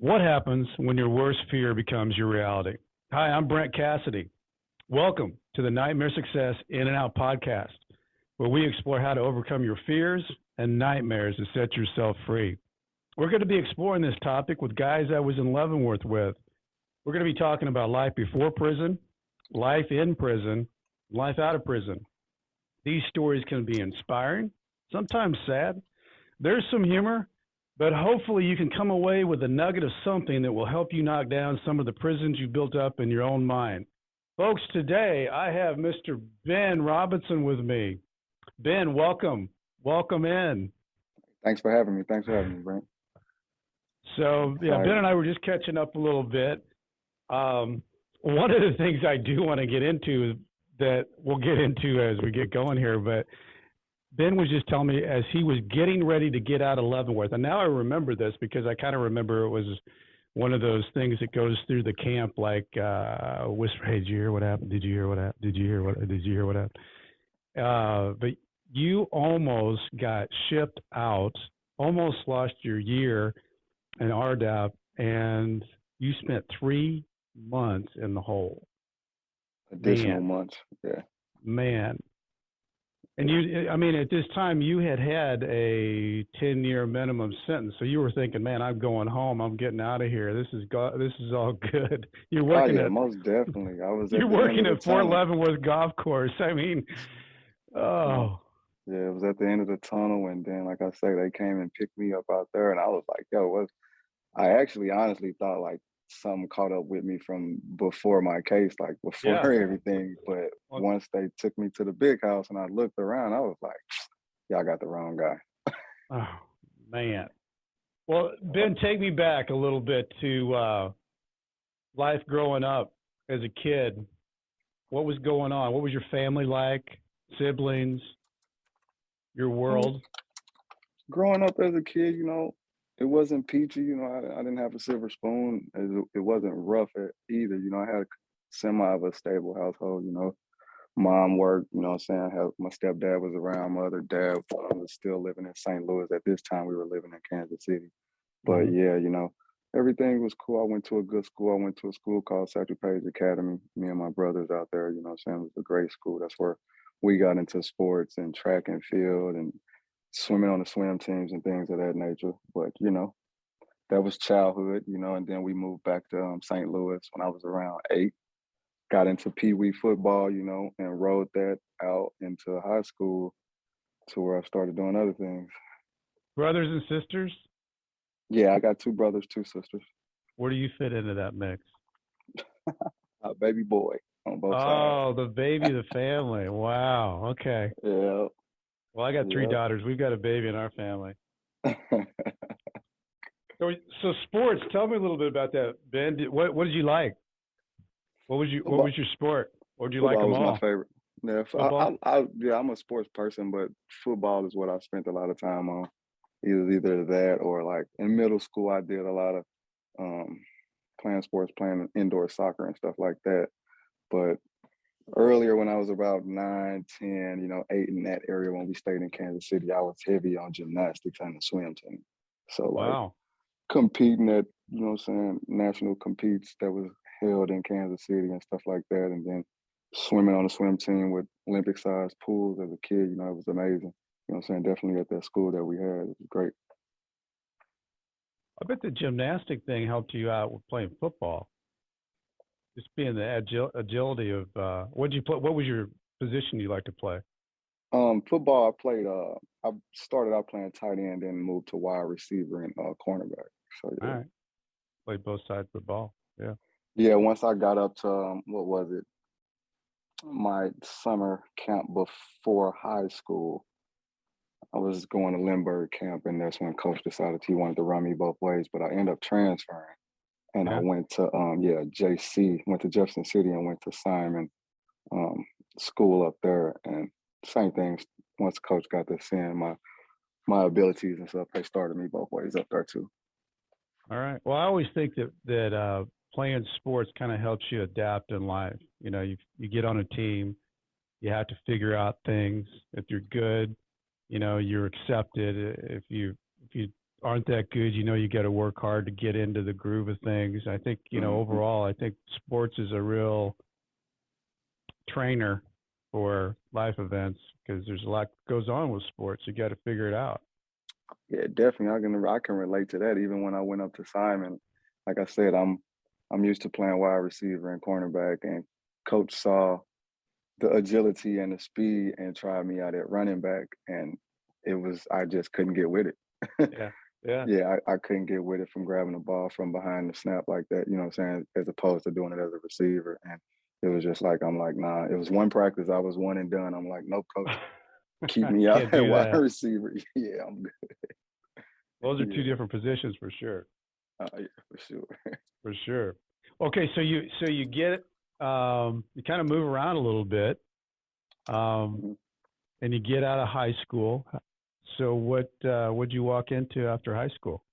What happens when your worst fear becomes your reality? Hi, I'm Brent Cassidy. Welcome to the Nightmare Success In and Out podcast, where we explore how to overcome your fears and nightmares to set yourself free. We're going to be exploring this topic with guys I was in Leavenworth with. We're going to be talking about life before prison, life in prison, life out of prison. These stories can be inspiring, sometimes sad. There's some humor, but hopefully you can come away with a nugget of something that will help you knock down some of the prisons you built up in your own mind. Folks, today I have Mr. Ben Robinson with me. Ben, welcome. Welcome in. Thanks for having me. Brent. So, Ben and I were just catching up a little bit. One of the things I do want to get into that we'll get into as we get going here, but Ben was just telling me as he was getting ready to get out of Leavenworth, and now I remember this because I kind of remember it was one of those things that goes through the camp, like whisper, "Hey, did you hear what happened? Did you hear what happened? Did you hear what? Did you hear what happened?" But you almost got shipped out, almost lost your year in RDAP, and you spent 3 months in the hole. Additional months, yeah. Man. And at this time you had a 10-year minimum sentence, so you were thinking, "Man, I'm going home. I'm getting out of here. This is all good." You're working most definitely. I was. You're working at Fort Leavenworth Golf Course. I mean, oh. Yeah, it was at the end of the tunnel, and then, like I say, they came and picked me up out there, and I was like, "Yo, what?" I actually, honestly thought like something caught up with me from before my case, like before everything. But once they took me to the big house and I looked around, I was like, "Y'all got the wrong guy." Oh man. Well, Ben, take me back a little bit to life growing up as a kid. What was going on? What was your family like? Siblings? Your world? Growing up as a kid, it wasn't peachy. I didn't have a silver spoon. It wasn't rough either. I had a semi of a stable household. Mom worked. What I'm saying, my stepdad was around. My other dad was still living in St. Louis at this time. We were living in Kansas City. But everything was cool. I went to a good school. I went to a school called Satchel Paige Academy. Me and my brothers out there. What I'm saying, it was a great school. That's where we got into sports and track and field and swimming on the swim teams and things of that nature. But, that was childhood, and then we moved back to St. Louis when I was around 8, got into Pee Wee football, and rode that out into high school to where I started doing other things. Brothers and sisters? Yeah, I got 2 brothers, 2 sisters. Where do you fit into that mix? A baby boy on both sides. Oh, the baby, the family. Wow. Okay. Yeah. Well, I got 3 daughters. We've got a baby in our family. So sports. Tell me a little bit about that, Ben. What did you like? What was your sport? Or did you like them all? Football was my favorite. Yeah, football? I'm a sports person, but football is what I spent a lot of time on. Either that or like in middle school, I did a lot of playing sports, playing indoor soccer and stuff like that. But earlier when I was about 9, 10, 8 in that area when we stayed in Kansas City, I was heavy on gymnastics and the swim team. So like competing at, national competes that was held in Kansas City and stuff like that. And then swimming on the swim team with Olympic sized pools as a kid, it was amazing. Definitely at that school that we had. It was great. I bet the gymnastic thing helped you out with playing football. Just being the agility of what did you play? What was your position you like to play? Football. I played. I started out playing tight end, then moved to wide receiver and cornerback. So All right, played both sides of the ball. Yeah. Yeah. Once I got up to what was it? My summer camp before high school. I was going to Lindbergh camp, and that's when Coach decided he wanted to run me both ways. But I ended up transferring, and I went to JC, went to Jefferson City, and went to Simon school up there. And same things. Once Coach got to seeing my abilities and stuff, they started me both ways up there too. All right. Well, I always think that playing sports kind of helps you adapt in life. You get on a team, you have to figure out things. If you're good, you're accepted. If you aren't that good, you got to work hard to get into the groove of things. I think, Hmm. overall, I think sports is a real trainer for life events because there's a lot goes on with sports. You got to figure it out. Yeah, definitely. I can relate to that. Even when I went up to Simon, like I said, I'm used to playing wide receiver and cornerback, and coach saw the agility and the speed and tried me out at running back, and I just couldn't get with it. Yeah. Yeah. Yeah, I couldn't get with it from grabbing the ball from behind the snap like that, you know what I'm saying, as opposed to doing it as a receiver. And it was just like, I'm like, nah, it was one practice, I was one and done. I'm like, nope, coach, keep me out Can't at do wide that. receiver. Yeah, I'm good. Those are two Yeah, different positions for sure. yeah, for sure. For sure. Okay, so you get you kind of move around a little bit, um, Mhm. and you get out of high school. So what'd you walk into after high school?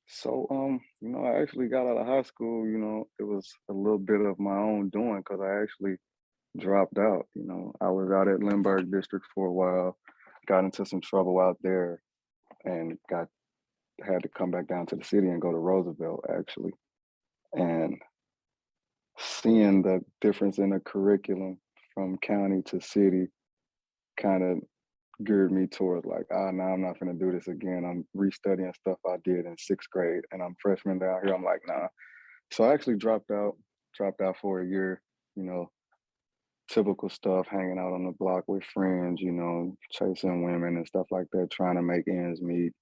So, I actually got out of high school, it was a little bit of my own doing because I actually dropped out. I was out at Lindbergh District for a while, got into some trouble out there, and got had to come back down to the city and go to Roosevelt actually. And seeing the difference in the curriculum from county to city kind of geared me towards like, now I'm not gonna do this again. I'm restudying stuff I did in sixth grade and I'm freshman down here. I'm like, nah. So I actually dropped out for a year, you know, typical stuff, hanging out on the block with friends, chasing women and stuff like that, trying to make ends meet.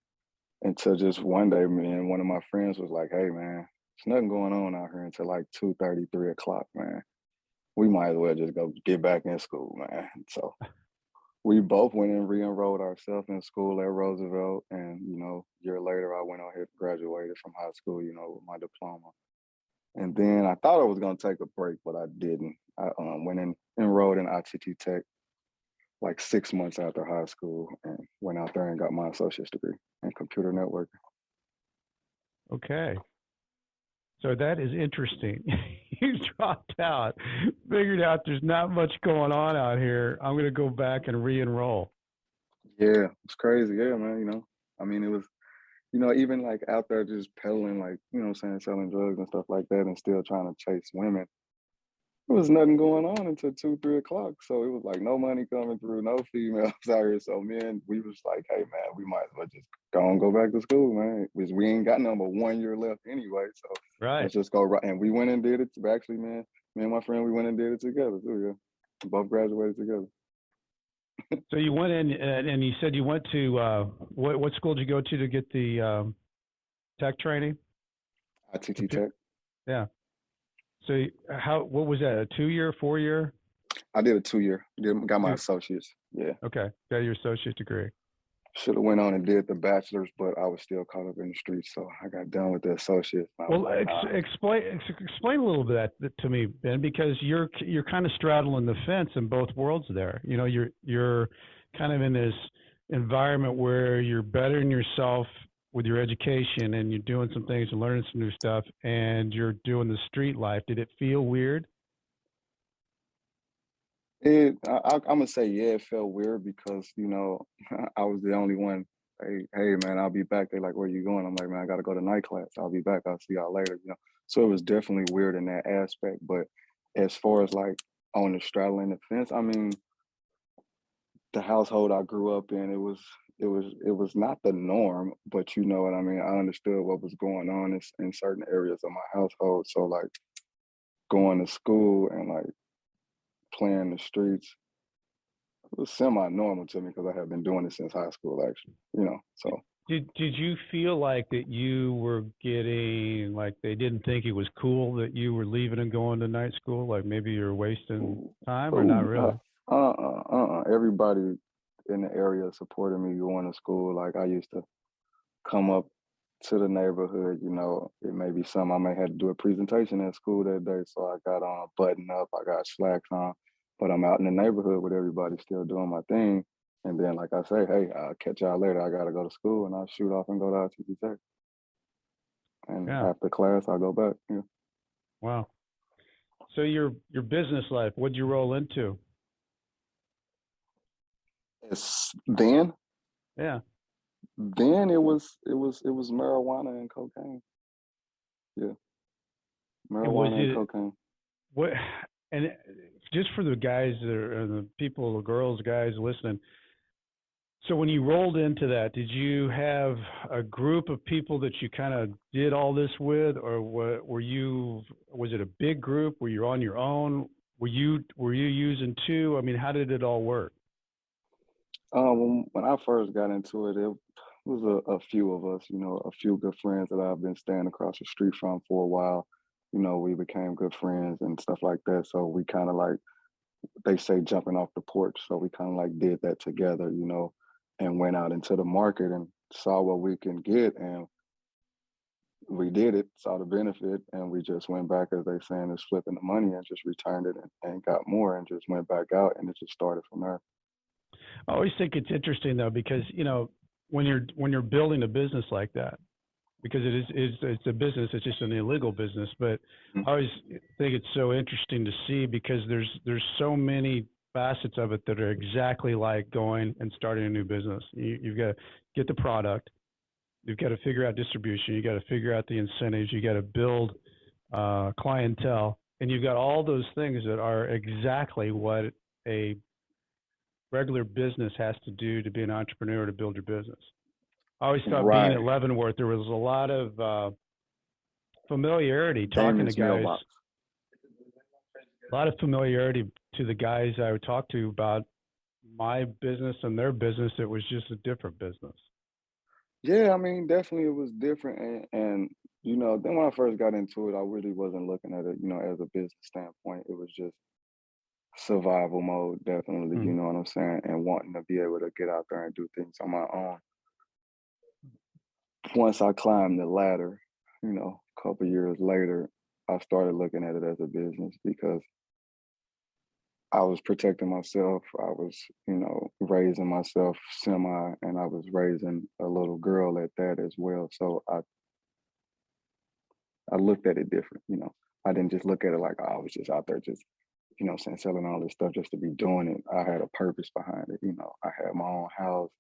Until just one day, me and one of my friends was like, "Hey, man, there's nothing going on out here until like 2:30, 3 o'clock, man. We might as well just go get back in school, man." So we both went and re-enrolled ourselves in school at Roosevelt, and a year later, I went on here, graduated from high school, with my diploma. And then I thought I was gonna take a break, but I didn't. I went and enrolled in ITT Tech like 6 months after high school, and went out there and got my associate's degree in computer networking. Okay. So that is interesting. You dropped out, figured out there's not much going on out here. I'm going to go back and re-enroll. Yeah, it's crazy. Yeah, man. I mean, it was, even like out there just peddling, like, what I'm saying, selling drugs and stuff like that, and still trying to chase women. There was nothing going on until 2, 3 o'clock. So it was like no money coming through, no females out here. So we was like, hey, man, we might as well just go back to school, man. Because we ain't got number 1 year left anyway. So Right. let's just go right. And we went and did it. Actually, man, me and my friend, we went and did it together too. Yeah, both graduated together. So you went in and you said you went to what school did you go to get the tech training? ITT Compu- Tech. Yeah. So what was that? A 2 year, 4 year? I did a 2 year. Got my Two. associates. Yeah. Okay. Got your associate degree. Should have went on and did the bachelor's, but I was still caught up in the streets, so I got done with the associates. And I was Well, like, nah. explain a little bit that to me, Ben, because you're kind of straddling the fence in both worlds there. You're kind of in this environment where you're bettering yourself with your education and you're doing some things and learning some new stuff, and you're doing the street life. Did it feel weird? I'm gonna say yeah, it felt weird because I was the only one. Hey man, I'll be back. They like, where you going? I'm like, man, I gotta go to night class. I'll be back. I'll see y'all later. So it was definitely weird in that aspect. But as far as like on the straddling the fence, I mean, the household I grew up in, it was not the norm, but you know what I mean. I understood what was going on in certain areas of my household. So like going to school and like playing the streets, it was semi-normal to me because I had been doing it since high school, actually. So Did you feel like that you were getting like they didn't think it was cool that you were leaving and going to night school? Like maybe you're wasting ooh, time or not ooh, really? everybody in the area supported me going to school. Like I used to come up to the neighborhood. It may be something I may have to do a presentation at school that day, so I got on a button up, I got slacks on, but I'm out in the neighborhood with everybody still doing my thing. And then, like I say, hey, I'll catch y'all later. I gotta go to school, and I'll shoot off and go to RTC Tech. And Yeah. after class, I go back. Yeah. Wow. So your business life, what'd you roll into? It's then Yeah. Then it was marijuana and cocaine. Yeah, And was marijuana and it cocaine. what? And just for the guys that are the people, the girls, guys listening. So when you rolled into that, did you have a group of people that you kind of did all this with, or what, were you? Was it a big group? Were you on your own? Were you using two? I mean, how did it all work? When I first got into it, it was a few of us, a few good friends that I've been staying across the street from for a while. We became good friends and stuff like that. So we kind of like they say jumping off the porch. So we kind of like did that together, and went out into the market and saw what we can get, and we did it, saw the benefit, and we just went back, as they saying, is flipping the money, and just returned it and got more, and just went back out, and it just started from there. I always think it's interesting though because when you're building a business like that, because it's a business, it's just an illegal business. But Mhm. I always think it's so interesting to see because there's so many facets of it that are exactly like going and starting a new business. You've got to get the product, you've got to figure out distribution, you got to figure out the incentives, you got to build clientele, and you've got all those things that are exactly what a regular business has to do to be an entrepreneur to build your business. I always thought being at Right. Leavenworth, there was a lot of familiarity talking to Damon's guys, mailbox. a lot of familiarity to the guys I would talk to about my business and their business. It was just a different business. Yeah, I mean, definitely it was different, and then when I first got into it, I really wasn't looking at it, as a business standpoint. It was just survival mode, definitely, you Mm. know what I'm saying, and wanting to be able to get out there and do things on my own. Once I climbed the ladder, a couple years later, I started looking at it as a business because I was protecting myself. I was, raising myself semi, and I was raising a little girl at that as well. So I looked at it different. I didn't just look at it like, oh, I was just out there just, what I'm saying, selling all this stuff just to be doing it. I had a purpose behind it. I had my own house.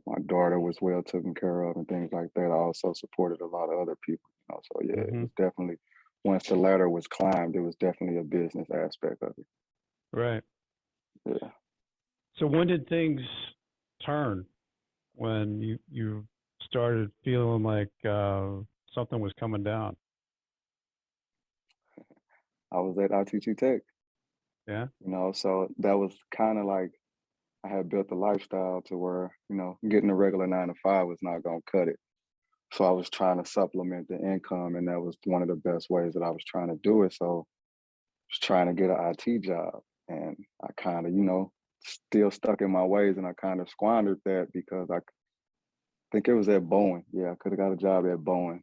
My daughter was well taken care of and things like that. I also supported a lot of other people. So yeah, it Hmm. was definitely once the ladder was climbed, it was definitely a business aspect of it. Right. Yeah. So when did things turn? When you started feeling like something was coming down? I was at ITT Tech, Yeah. so that was kind of like I had built a lifestyle to where, getting a regular 9 to 5 was not gonna cut it. So I was trying to supplement the income, and that was one of the best ways that I was trying to do it. So I was trying to get an IT job, and I kind of, still stuck in my ways, and I kind of squandered that because I think it was at Boeing. Yeah, I could have got a job at Boeing,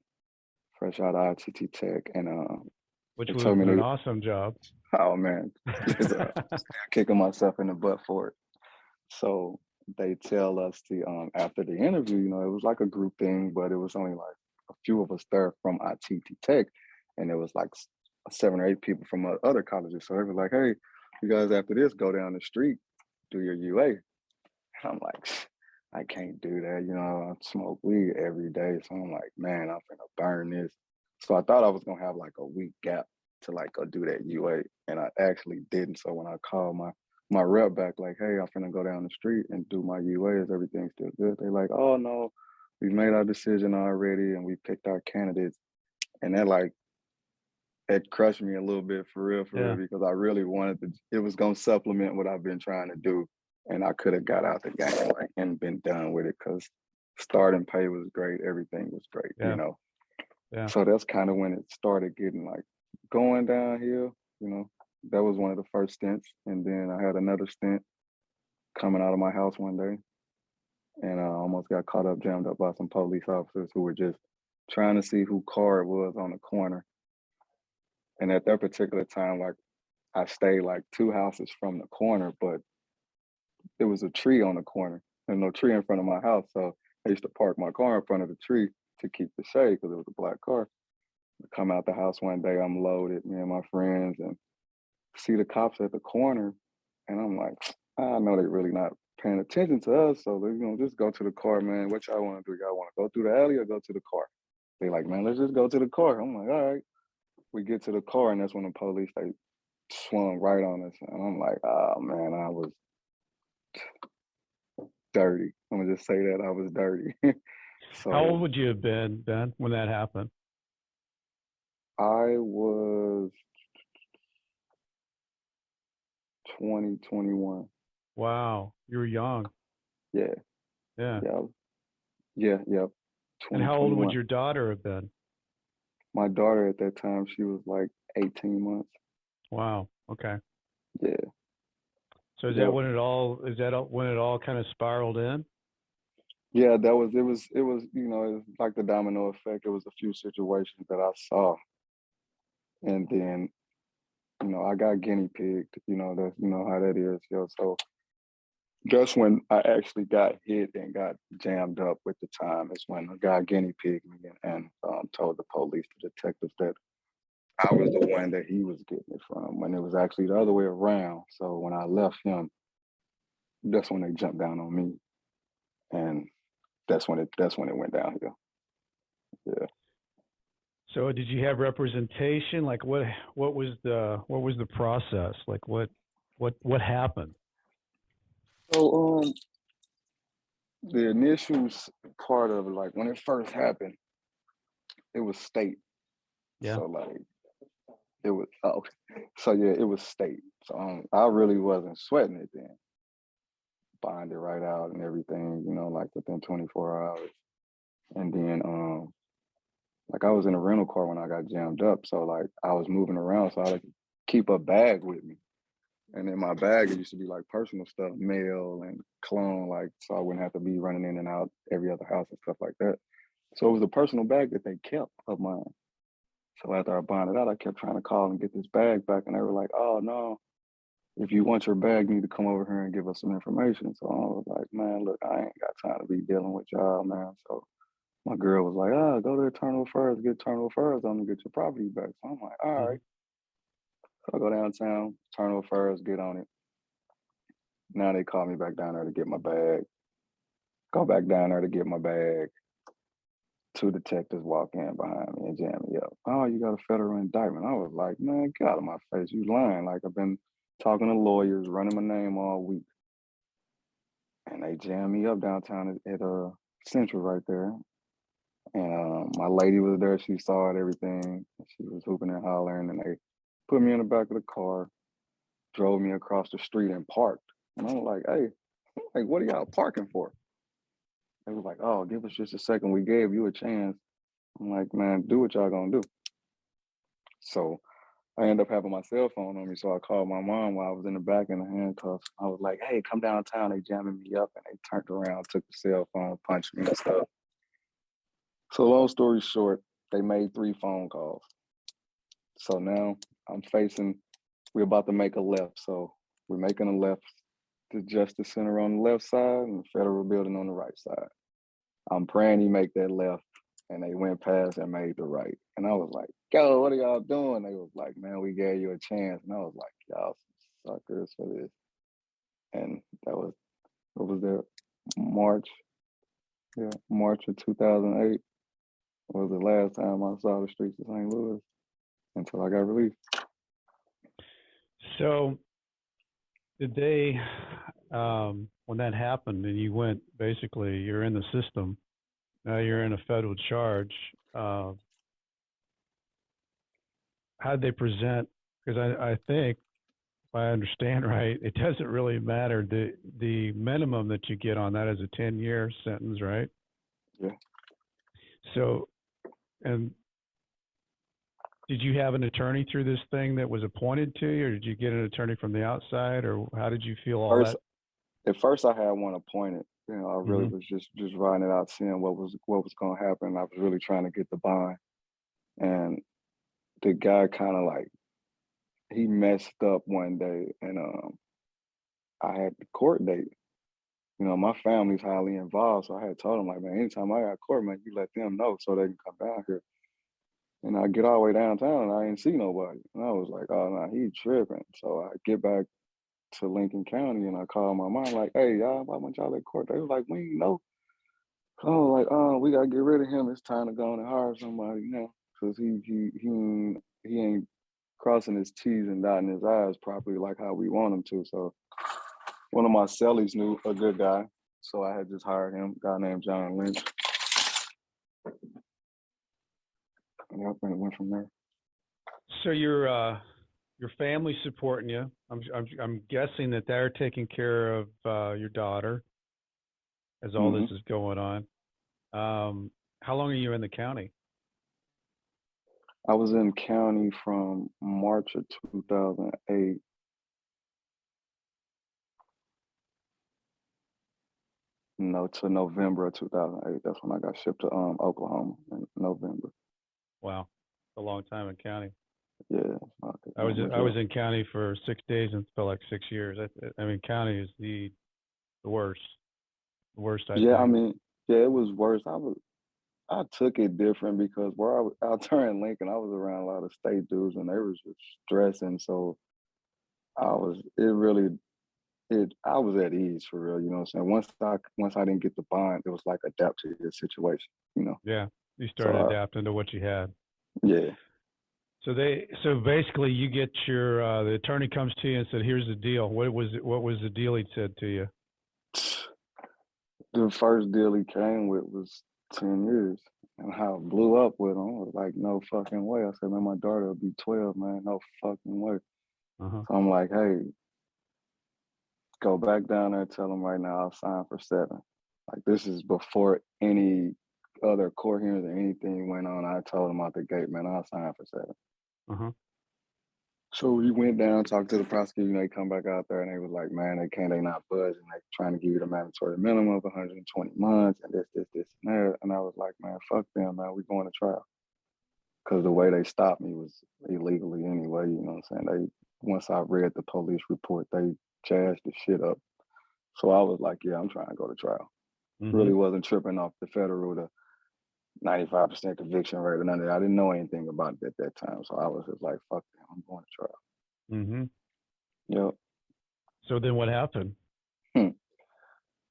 fresh out of ITT Tech, and Which they would told have me been an they, awesome job. oh man, just still kicking myself in the butt for it. So they tell us after the interview, it was like a group thing, but it was only like a few of us there from ITT Tech, and it was like 7 or 8 people from other colleges. So they were like, "Hey, you guys, after this, go down the street, do your UA." And I'm like, I can't do that. I smoke weed every day, so I'm like, man, I'm gonna burn this. So I thought I was gonna have like a week gap to like go do that UA, and I actually didn't. So when I called my rep back, like, hey, I'm finna go down the street and do my UA. Is everything still good? They like, oh no, we made our decision already, and we picked our candidates. And that like it crushed me a little bit for real, Yeah. because I really wanted to. It was gonna supplement what I've been trying to do, and I could have got out the game like and been done with it because starting pay was great, everything was great, Yeah. Yeah. So that's kind of when it started getting like going downhill. You know, that was one of the first stints, and then I had another stint coming out of my house one day, and I almost got caught up, jammed up by some police officers who were just trying to see who car it was on the corner. And at that particular time, like I stayed like 2 houses from the corner, but there was a tree on the corner and no tree in front of my house. So I used to park my car in front of the tree to keep the shade because it was a black car. I come out the house one day, I'm loaded, me and my friends, and see the cops at the corner. And I'm like, I know they're really not paying attention to us. So they, just go to the car, man. What y'all want to do? Y'all want to go through the alley or go to the car? They like, man, let's just go to the car. I'm like, all right. We get to the car, and that's when the police they swung right on us, and I'm like, oh man, I was dirty. I'm gonna just say that I was dirty. How So old would you have been, Ben, when that happened? I was 21. Wow, you were young. Yeah, Yeah. yeah, yeah. And how old would 2021. your daughter have been? My daughter at that time, she was like 18 months. Wow. Okay. Yeah, So is that yep. when it all when it all kind of spiraled in? Yeah, that was it was it was like the domino effect. It was a few situations that I saw, and then I got guinea pigged. That's how that is. So that's when I actually got hit and got jammed up with the time. It's when a guy guinea pigged me and told the police, the detectives, that I was the one that he was getting it from, when it was actually the other way around. So when I left him, that's when they jumped down on me, and that's when it went downhill. Yeah. So did you have representation? Like what was the process? Like what happened? So the initial part of it, like when it first happened, it was state. Yeah. So like it was so yeah, it was state. So I really wasn't sweating it then. Find it right out and everything, like within 24 hours. And then like I was in a rental car when I got jammed up. So like I was moving around, so I had to keep a bag with me. And in my bag it used to be like personal stuff, mail and cologne, like so I wouldn't have to be running in and out every other house and stuff like that. So it was a personal bag that they kept of mine. So after I bonded out, I kept trying to call and get this bag back, and they were like, "Oh no, if you want your bag, you need to come over here and give us some information." So I was like, "Man, look, I ain't got time to be dealing with y'all, man." So my girl was like, go to Eternal Furs, get Eternal Furs on and get your property back. So I'm like, all Hmm. right. So I go downtown, Eternal Furs, get on it. Now they call me back down there to get my bag. Go back down there to get my bag. Two detectives walk in behind me and jam me up. Oh, you got a federal indictment. I was like, man, get out of my face. You lying. Like I've been talking to lawyers, running my name all week. And they jammed me up downtown at Central right there. And my lady was there. She saw it, everything. She was hooping and hollering. And they put me in the back of the car, drove me across the street and parked. And I was like, hey, like, what are y'all parking for? They was like, oh, give us just a second. We gave you a chance. I'm like, man, do what y'all gonna do. So I ended up having my cell phone on me. So I called my mom while I was in the back in the handcuffs. I was like, hey, come downtown. They jamming me up. And they turned around, took the cell phone, punched me and stuff. So long story short, they made 3 phone calls. So now I'm we're about to make a left. So we're making a left, the Justice Center on the left side and the federal building on the right side. I'm praying he make that left. And they went past and made the right. And I was like, yo, what are y'all doing? They was like, man, we gave you a chance. And I was like, y'all some suckers for this. And what was that? March, yeah, March of 2008 was the last time I saw the streets of St. Louis until I got released. So did they when that happened and you went basically you're in the system, now you're in a federal charge, how did they present? Because I think if I understand right, it doesn't really matter. The minimum that you get on that is a 10-year sentence, right? Yeah. So, and did you have an attorney through this thing that was appointed to you, or did you get an attorney from the outside, or how did you feel all First that? at first I had one appointed. I really Hmm. was just riding it out, seeing what was gonna happen. I was really trying to get the bond. And the guy kind of like he messed up one day and I had the court date. My family's highly involved, so I had told him like, man, anytime I got court, man, you let them know so they can come down here. And I get all the way downtown and I ain't see nobody. And I was like, oh no, he tripping. So I get back to Lincoln County, and I called my mom like, "Hey, y'all, why want y'all at court?" They was like, "We ain't know." Oh, like, we gotta get rid of him. It's time to go and hire somebody now, because he ain't crossing his T's and dotting his I's properly like how we want him to. So one of my cellies knew a good guy, so I had just hired him, a guy named John Lynch. And I went from there. So your family's supporting you. I'm guessing that they're taking care of your daughter as all this is going on. How long are you in the county? I was in county from March of 2008. No, to November of 2008. That's when I got shipped to Oklahoma in November. Wow, a long time in county. Yeah, I was in county for 6 days and it felt like 6 years. I mean, county is the worst. The worst, I Yeah, I think. mean, yeah, it was worse. I took it different because where out there in Lincoln, I was around a lot of state dudes and they was just stressing. So I was I was at ease for real. You know what I'm saying? Once I didn't get the bond, it was like adapt to your situation. You know. Yeah, you So started adapting to what you had. yeah. So basically you get your the attorney comes to you and said, "Here's the deal." What was the deal he said to you? The first deal he came with was 10 years. And how it blew up with him, I was like, no fucking way. I said, man, my daughter will be 12, man. No fucking way. Uh-huh. So I'm like, hey, go back down there and tell him right now I'll sign for 7. Like, this is before any other court hearings or anything went on. I told him out the gate, man, I'll sign for 7. Uh-huh. So we went down, talked to the prosecutor, and they come back out there and they was like, man, they not budge, and they trying to give you the mandatory minimum of 120 months and this, and that. And I was like, man, fuck them, man, we going to trial. Because the way they stopped me was illegally anyway, you know what I'm saying? Once I read the police report, they jazzed the shit up. So I was like, yeah, I'm trying to go to trial. Mm-hmm. Really wasn't tripping off the federal, the 95% conviction rate or none of that. I didn't know anything about it at that time. So I was just like, fuck them, I'm going to trial. Mm-hmm. Yep. So then what happened?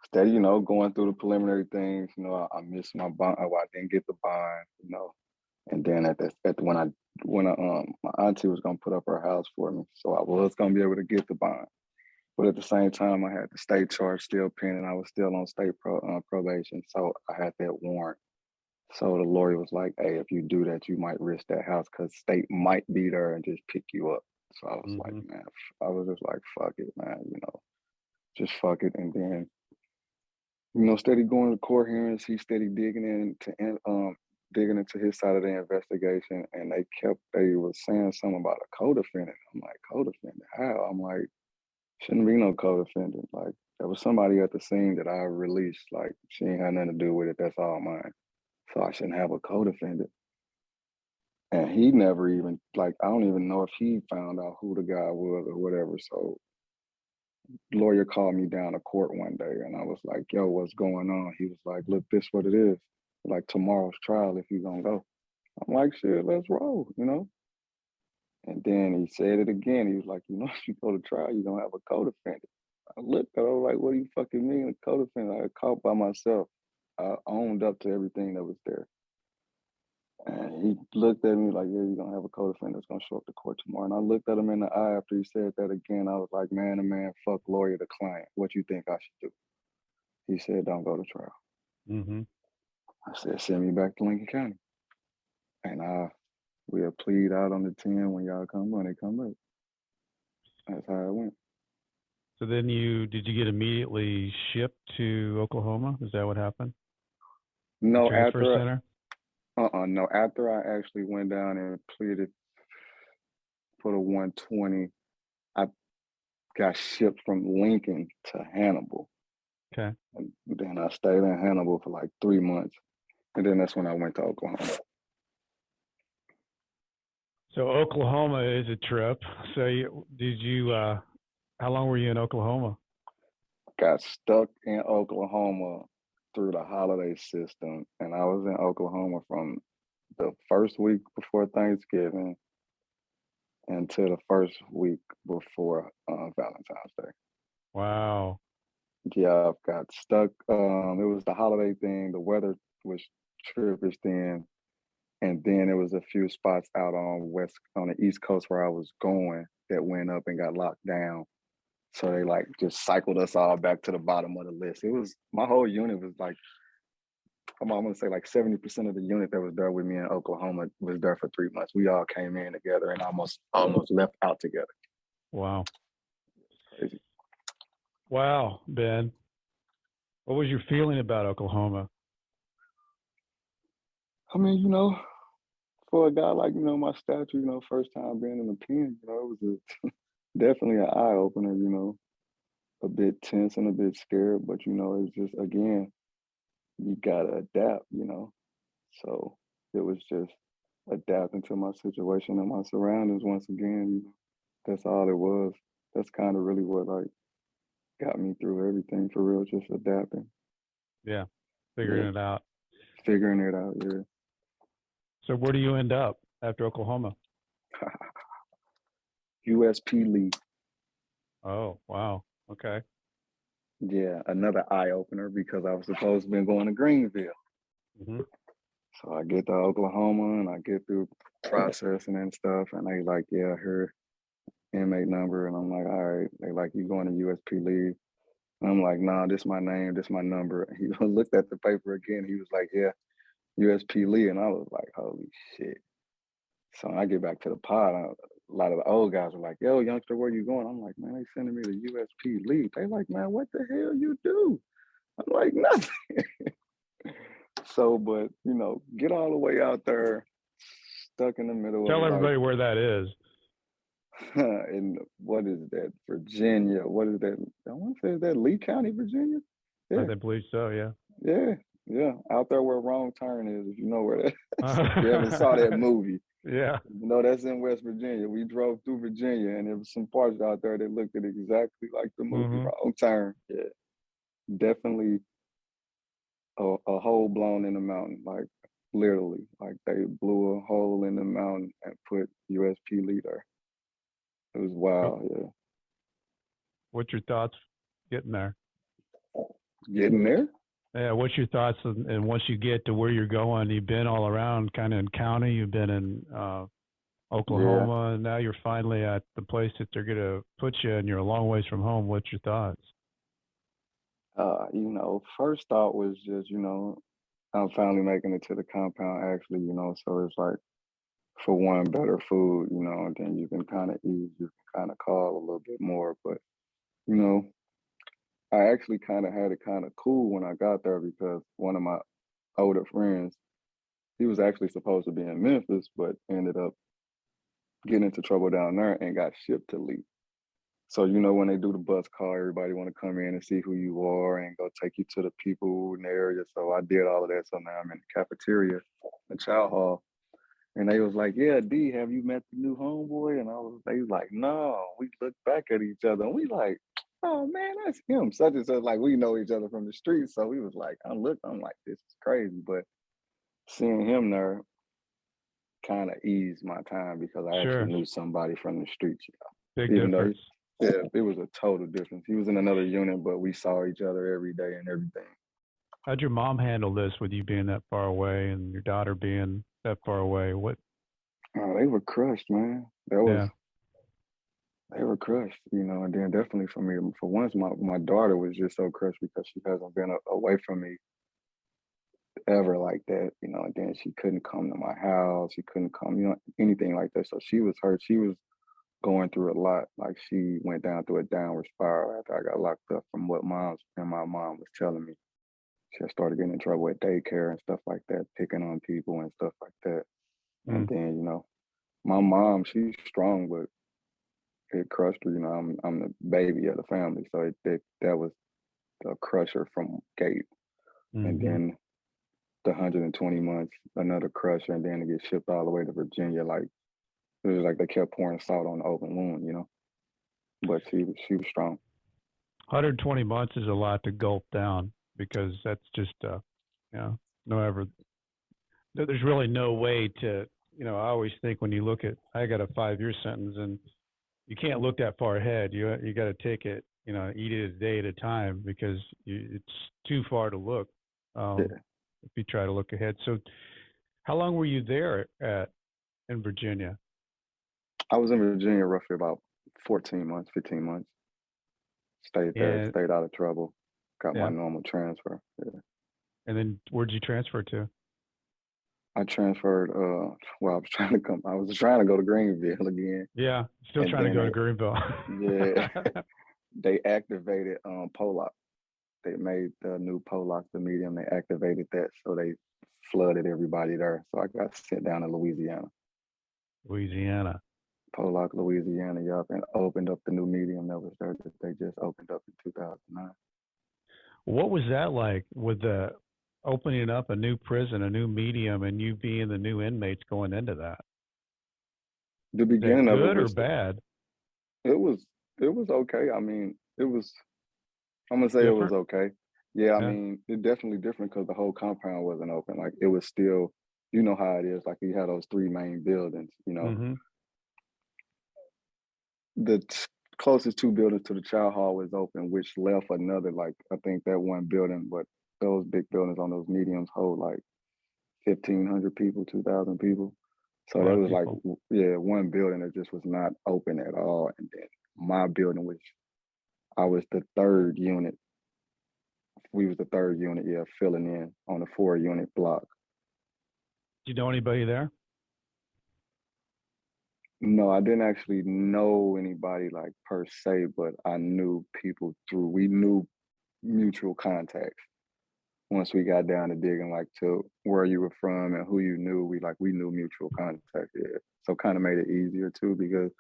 Steady, going through the preliminary things. I missed my bond. I didn't get the bond. And then when my auntie was gonna put up her house for me, so I was gonna be able to get the bond. But at the same time, I had the state charge still pending. I was still on state probation, so I had that warrant. So the lawyer was like, "Hey, if you do that, you might risk that house because state might be there and just pick you up." So I was like, man, I was just like, fuck it, man, just fuck it. And then, steady going to court hearings, he steady digging into his side of the investigation, and they was saying something about a co-defendant. I'm like, co-defendant? How? I'm like, shouldn't be no co-defendant. Like, there was somebody at the scene that I released. Like, she ain't had nothing to do with it. That's all mine. So I shouldn't have a co-defendant. And he never even, like, I don't even know if he found out who the guy was or whatever. So lawyer called me down to court one day and I was like, yo, what's going on? He was like, look, this what it is. Like, tomorrow's trial if you gonna go. I'm like, shit, let's roll. And then he said it again. He was like, if you go to trial, you're gonna have a co-defendant. I looked at him, I was like, what do you fucking mean a co-defendant? I got caught by myself. I owned up to everything that was there. And he looked at me like, yeah, you're gonna have a co-defendant that's gonna show up to court tomorrow. And I looked at him in the eye after he said that again. I was like, man to man, fuck lawyer to client. What you think I should do? He said, don't go to trial. Mm-hmm. I said, send me back to Lincoln County. And we'll plead out on the 10 when y'all come when they come back. That's how it went. So then did you get immediately shipped to Oklahoma? Is that what happened? No, Transfer after center? no, after I actually went down and pleaded for the 120, I got shipped from Lincoln to Hannibal. Okay. And then I stayed in Hannibal for like 3 months. And then that's when I went to Oklahoma. So Oklahoma is a trip. So how long were you in Oklahoma? Got stuck in Oklahoma through the holiday system. And I was in Oklahoma from the first week before Thanksgiving until the first week before Valentine's Day. Wow. Yeah, I got stuck. It was the holiday thing. The weather was trippish then, and then there was a few spots out on the East Coast where I was going that went up and got locked down. So they like just cycled us all back to the bottom of the list. It was my whole unit was like I'm gonna say like 70% of the unit that was there with me in Oklahoma was there for 3 months. We all came in together and almost left out together. Wow. Crazy. Wow, Ben. What was your feeling about Oklahoma? I mean, for a guy like my stature, first time being in the pen, it was definitely an eye opener. A bit tense and a bit scared, but it's just again you gotta adapt. So it was just adapting to my situation and my surroundings once again. That's all it was. That's kind of really what like got me through everything for real, just adapting. Yeah, figuring Yeah, it out. figuring it out. Yeah. So where do you end up after Oklahoma? USP League. Oh, wow. Okay. Yeah, another eye opener because I was supposed to be going to Greenville. Hmm. So I get to Oklahoma and I get through processing and stuff, and they like, yeah, her inmate number, and I'm like, all right. They like, you going to USP League? And I'm like, nah, this my name, this my number. And he looked at the paper again. He was like, yeah, USP League, and I was like, holy shit. So I get back to the pod. A lot of the old guys were like, yo, youngster, where you going? I'm like, man, they sending me to USP League. They like, man, what the hell you do? I'm like, nothing. So, but get all the way out there, stuck in the middle Tell of like, everybody where that is. in what is that, Virginia? What is that? I want to say is that Lee County, Virginia? I Yeah, believe so, yeah. yeah, yeah. Out there where Wrong Turn is, if you know where that. If you haven't saw that movie, Yeah. that's in West Virginia. We drove through Virginia, and there was some parts out there that looked at exactly like the movie Hmm. Wrong Turn. Yeah, definitely a hole blown in the mountain, like literally, like they blew a hole in the mountain and put USP leader. It was wild, yeah. What's your thoughts getting there? Getting there? Yeah, what's your thoughts? And once you get to where you're going, you've been all around kind of in county, you've been in Yeah. Oklahoma, and now you're finally at the place that they're going to put you, and you're a long ways from home. What's your thoughts? First thought was just, I'm finally making it to the compound actually, so it's like for one better food, and then you can kind of eat, you can kind of call a little bit more. But, you know, I actually kind of had it kind of cool when I got there because one of my older friends, he was actually supposed to be in Memphis, but ended up getting into trouble down there and got shipped to Lee. So when they do the bus call, everybody want to come in and see who you are and go take you to the people in the area. So I did all of that. So now I'm in the cafeteria, the chow hall, and they was like, "Yeah, D, have you met the new homeboy?" And they was like, "No." We looked back at each other and we like, "Oh man, that's him." Such and such. Like we know each other from the street, so we was like, I'm like, this is crazy. But seeing him there kind of eased my time because I actually Sure. knew somebody from the streets. Big Even though difference. yeah, it was a total difference. He was in another unit, but we saw each other every day and everything. How'd your mom handle this with you being that far away and your daughter being that far away? What? Oh, they were crushed, man. That was Yeah. They were crushed, and then definitely for me, for once, my daughter was just so crushed because she hasn't been away from me ever like that, and then she couldn't come to my house, she couldn't come, anything like that. So she was hurt. She was going through a lot. Like she went down through a downward spiral after I got locked up from what my mom was telling me. She had started getting in trouble at daycare and stuff like that, picking on people and stuff like that. And Mm. then, my mom, she's strong, but it crushed her. I'm the baby of the family, so that was the crusher from gate. And Hmm. then the 120 months, another crusher, and then to get shipped all the way to Virginia, like it was like they kept pouring salt on the open wound. But she was strong. 120 months is a lot to gulp down because that's just, no ever. There's really no way to I always think when you look at, I got a 5-year sentence, and you can't look that far ahead. You got to take it, eat it a day at a time, because it's too far to look Yeah. if you try to look ahead. So, how long were you there in Virginia? I was in Virginia roughly about 14 months, 15 months. Stayed there, And stayed out of trouble, got my yeah, normal transfer. Yeah. and then where'd you transfer to? I transferred, well, I was trying to go to Greenville again. Yeah, still And trying to then go to Greenville. yeah, they activated Pollock. They made the new Pollock, the medium, they activated that. So they flooded everybody there. So I got sent down to Louisiana. Louisiana. Pollock, Louisiana, yup, and opened up the new medium that was there that they just opened up in 2009. What was that like with the opening up a new prison, a new medium, and you being the new inmates going into that? The Is that beginning of it good or was bad? it was it was okay. I mean, it was I'm gonna say it was Different? okay. Yeah, I Yeah. mean, it definitely different because the whole compound wasn't open. Like it was still, you know how it is. Like you had those three main buildings. Mm-hmm. The closest two buildings to the child hall was open, which left another like I think that one building, but those big buildings on those mediums hold like 1,500 people, 2,000 people. A So lot that of was like people. yeah, one building that just was not open at all, and then my building, which I was the third unit. We was the third unit, yeah, filling in on the 4 unit block. Do you know anybody there? No, I didn't actually know anybody like per se, but I knew people we knew mutual contacts. Once we got down to digging like to where you were from and who you knew, we knew mutual contacts, yeah. So kind of made it easier too because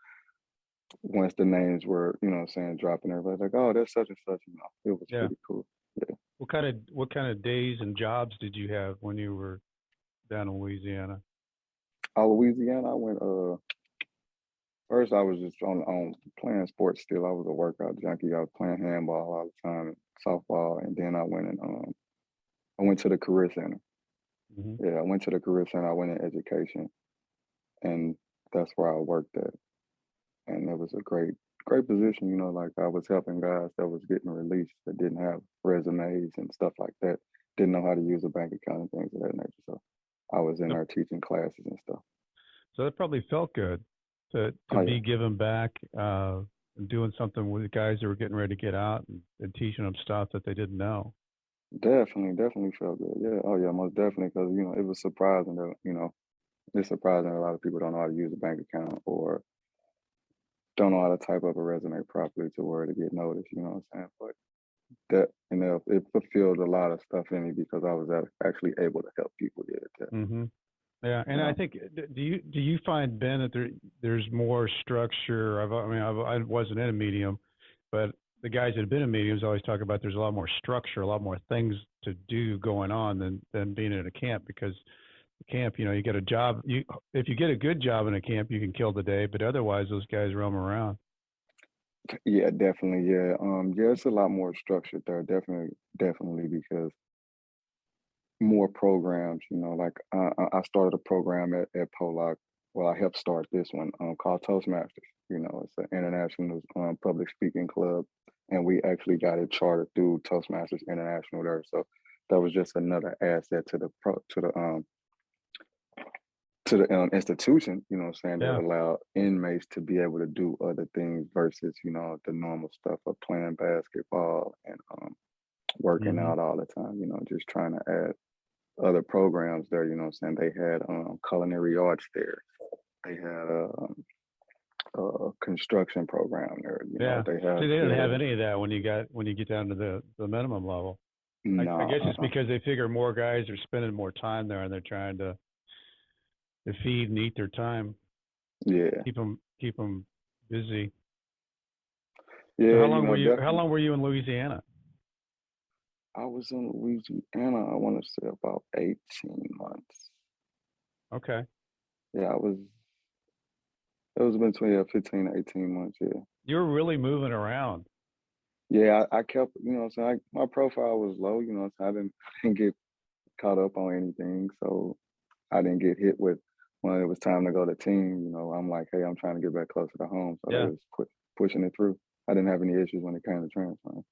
once the names were, what I'm saying, dropping, everybody's like, oh, that's such and such, it was Yeah. pretty cool. Yeah. What kind of days and jobs did you have when you were down in Louisiana? Louisiana, I went first I was just on playing sports still. I was a workout junkie. I was playing handball all the time, softball, and then I went to the career center. Hmm. Yeah, I went to the career center. I went in education, and that's where I worked at. And it was a great position. Like I was helping guys that was getting released that didn't have resumes and stuff like that, didn't know how to use a bank account and things of that nature. So I was in So, there teaching classes and stuff. so that probably felt good to Oh be yeah, giving back, and doing something with the guys that were getting ready to get out, and teaching them stuff that they didn't know. definitely felt good. Yeah, oh yeah, most definitely because it was surprising that it's surprising a lot of people don't know how to use a bank account or don't know how to type up a resume properly to where to get noticed. You know what I'm saying? But that it fulfilled a lot of stuff in me because I was actually able to help people. Yeah, Hmm. Yeah, and I yeah, think, do you find, Ben, that there's more structure? I wasn't in a medium, but the guys that have been in mediums always talk about there's a lot more structure, a lot more things to do going on than being in a camp, because the camp, you get a job. If you get a good job in a camp, you can kill the day, but otherwise those guys roam around. yeah, definitely. Yeah, yeah, it's a lot more structured there. Definitely because more programs. Like I started a program at Pollock. Well, I helped start this one called Toastmasters. It's an international public speaking club, and we actually got it chartered through Toastmasters International there. So that was just another asset to the institution. You know what I'm saying, that Yeah. allowed inmates to be able to do other things versus the normal stuff of playing basketball and working Hmm. out all the time. Just trying to add other programs there. You know what I'm saying? They had culinary arts there. They had a construction program there. Yeah. They had See, they didn't yeah. have any of that when you get down to the minimum level. I Nah, guess it's because they figure more guys are spending more time there, and they're trying to feed and eat their time, yeah, keep them busy. So yeah. how Definitely. long were you in Louisiana? I was in Louisiana. I want to say about 18 months. Okay. Yeah, I was. It was between 15 to 18 months. Yeah, You were really moving around. yeah. I kept. What I'm saying, my profile was low. What I'm saying, I didn't get caught up on anything, so I didn't get hit with when it was time to go to team, I'm like, hey, I'm trying to get back closer to home. So they Yeah. was pushing it through. I didn't have any issues when it came to transferring,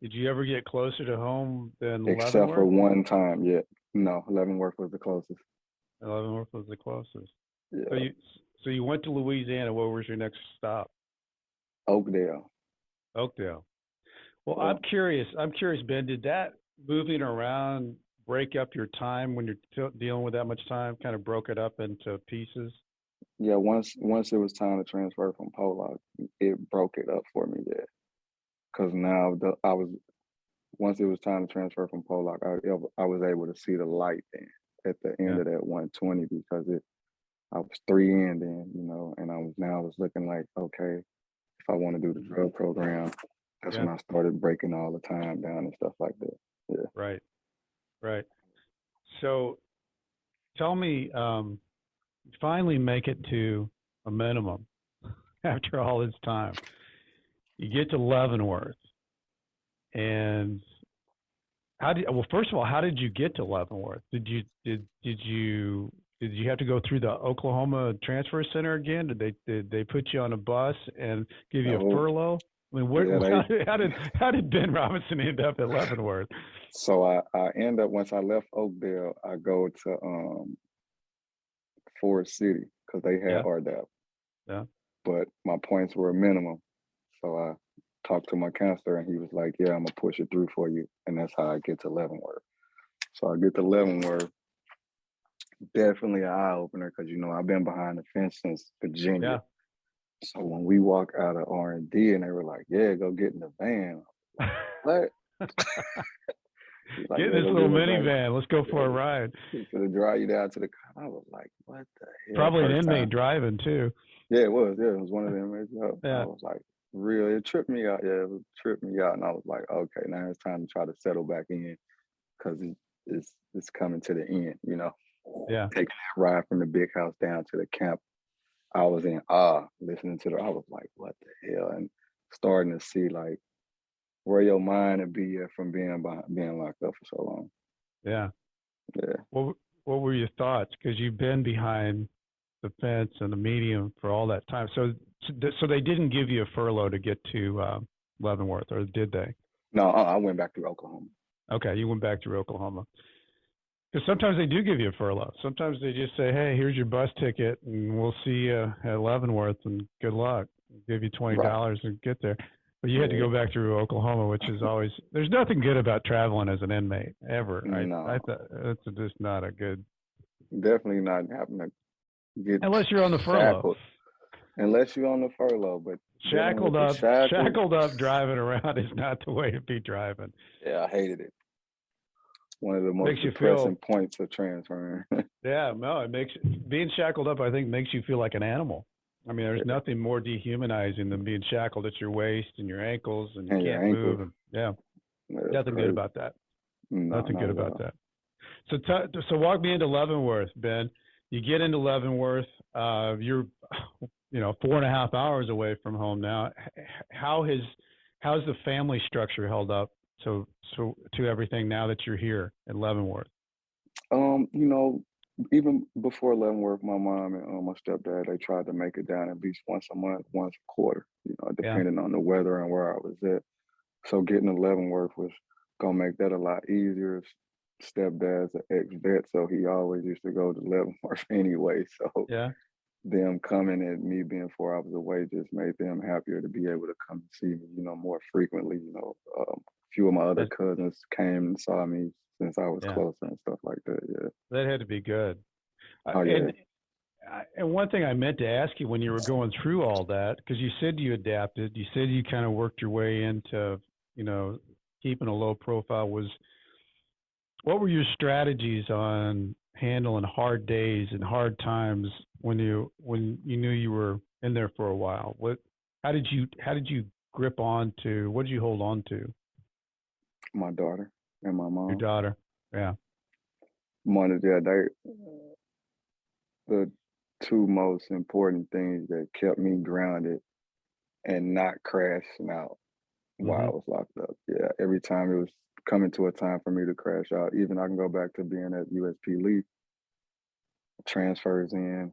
Did you ever get closer to home than except for Leavenworth? one time. Yeah, no, Leavenworth was the closest. Leavenworth was the closest. So Yeah, you went to Louisiana. What was your next stop? Oakdale. Oakdale. Well, Yeah, I'm curious, Ben. Did that moving around break up your time when you're dealing with that much time? Kind of broke it up into pieces. yeah. Once it was time to transfer from Pollock, it broke it up for me. Yeah, because now I was once it was time to transfer from Pollock, I was able to see the light then at the end Yeah. of that 120 because I was 3 in then, and I was looking like, okay, if I want to do the drug program, that's Yeah. when I started breaking all the time down and stuff like that. Yeah. Right. Right. So tell me, you finally make it to a minimum after all this time. You get to Leavenworth, and well, first of all, how did you get to Leavenworth? Did you have to go through the Oklahoma Transfer Center again? Did they put you on a bus and give you a No, furlough? I mean, yeah, they how did Ben Robinson end up at Leavenworth? so I end up once I left Oakdale, I go to Forest City because they had Yeah, RDAP, yeah, but my points were a minimum. So I talked to my counselor and he was like, yeah, I'm gonna push it through for you. And that's how I get to Leavenworth. So I get to Leavenworth, definitely an eye opener because I've been behind the fence since Virginia. yeah. So when we walk out of R&D and they were like, yeah, go get in the van. Like, what? He's like, Get in yeah, this go get little in the van. minivan. Let's go for a Yeah, ride. he's gonna drive you down to the car. I was like, what the hell? Probably an First inmate time. driving too. Yeah, it was. Yeah, it was one of them. I Yeah, was like, really? It tripped me out. Yeah, it tripped me out. And I was like, okay, now it's time to try to settle back in because it's coming to the end. yeah. Taking that ride from the big house down to the camp, I was in awe listening to I was like, what the hell? And starting to see like where your mind would be at from being locked up for so long. Yeah. Yeah. What were your thoughts? Because you've been behind the fence and the medium for all that time. So they didn't give you a furlough to get to Leavenworth, or did they? No, I went back to Oklahoma. Okay, you went back to Oklahoma. Because sometimes they do give you a furlough. Sometimes they just say, "Hey, here's your bus ticket, and we'll see you at Leavenworth, and good luck. Give you Right. $20 and get there." But you had to Yeah. go back through Oklahoma, which is always there's nothing good about traveling as an inmate ever. I No, thought that's just not a good definitely not having to get unless you're on the furlough. shackled unless you're on the furlough. But dealing with Shackled the up, shackles, shackled up, driving around is not the way to be driving. yeah, I hated it. One of the most Makes you feel, depressing points of transferring. yeah, no, it makes being shackled up. I think makes you feel like an animal. I mean, there's nothing more dehumanizing than being shackled at your waist and your ankles, and you And your can't move. ankles. And yeah, That's nothing good crazy. about that. No, Nothing not good at about all. that. So walk me into Leavenworth, Ben. You get into Leavenworth. You're 4.5 hours away from home now. How's the family structure held up to everything now that you're here in Leavenworth? Um, you know, Even before Leavenworth, my mom and my stepdad, they tried to make it down at least once a month, once a quarter, Yeah, depending on the weather and where I was at. So getting to Leavenworth was gonna make that a lot easier. Stepdad's an ex-vet, so he always used to go to Leavenworth anyway. So yeah. them coming and me being 4 hours away just made them happier to be able to come and see me, more frequently. A few of my other That, cousins came and saw me since I was yeah, closer and stuff like that. Yeah. that had to be good. Oh yeah. And one thing I meant to ask you when you were going through all that, because you said you adapted, you said you kind of worked your way into, you know, keeping a low profile, was what were your strategies on handling hard days and hard times when you knew you were in there for a while? How did you grip on to what did you hold on to? My daughter and my Your mom. daughter. Yeah. One of the two most important things that kept me grounded and not crashing out while I Mhm. was locked up. Yeah, every time it was coming to a time for me to crash out, even I can go back to being at USP Lee Transfers in,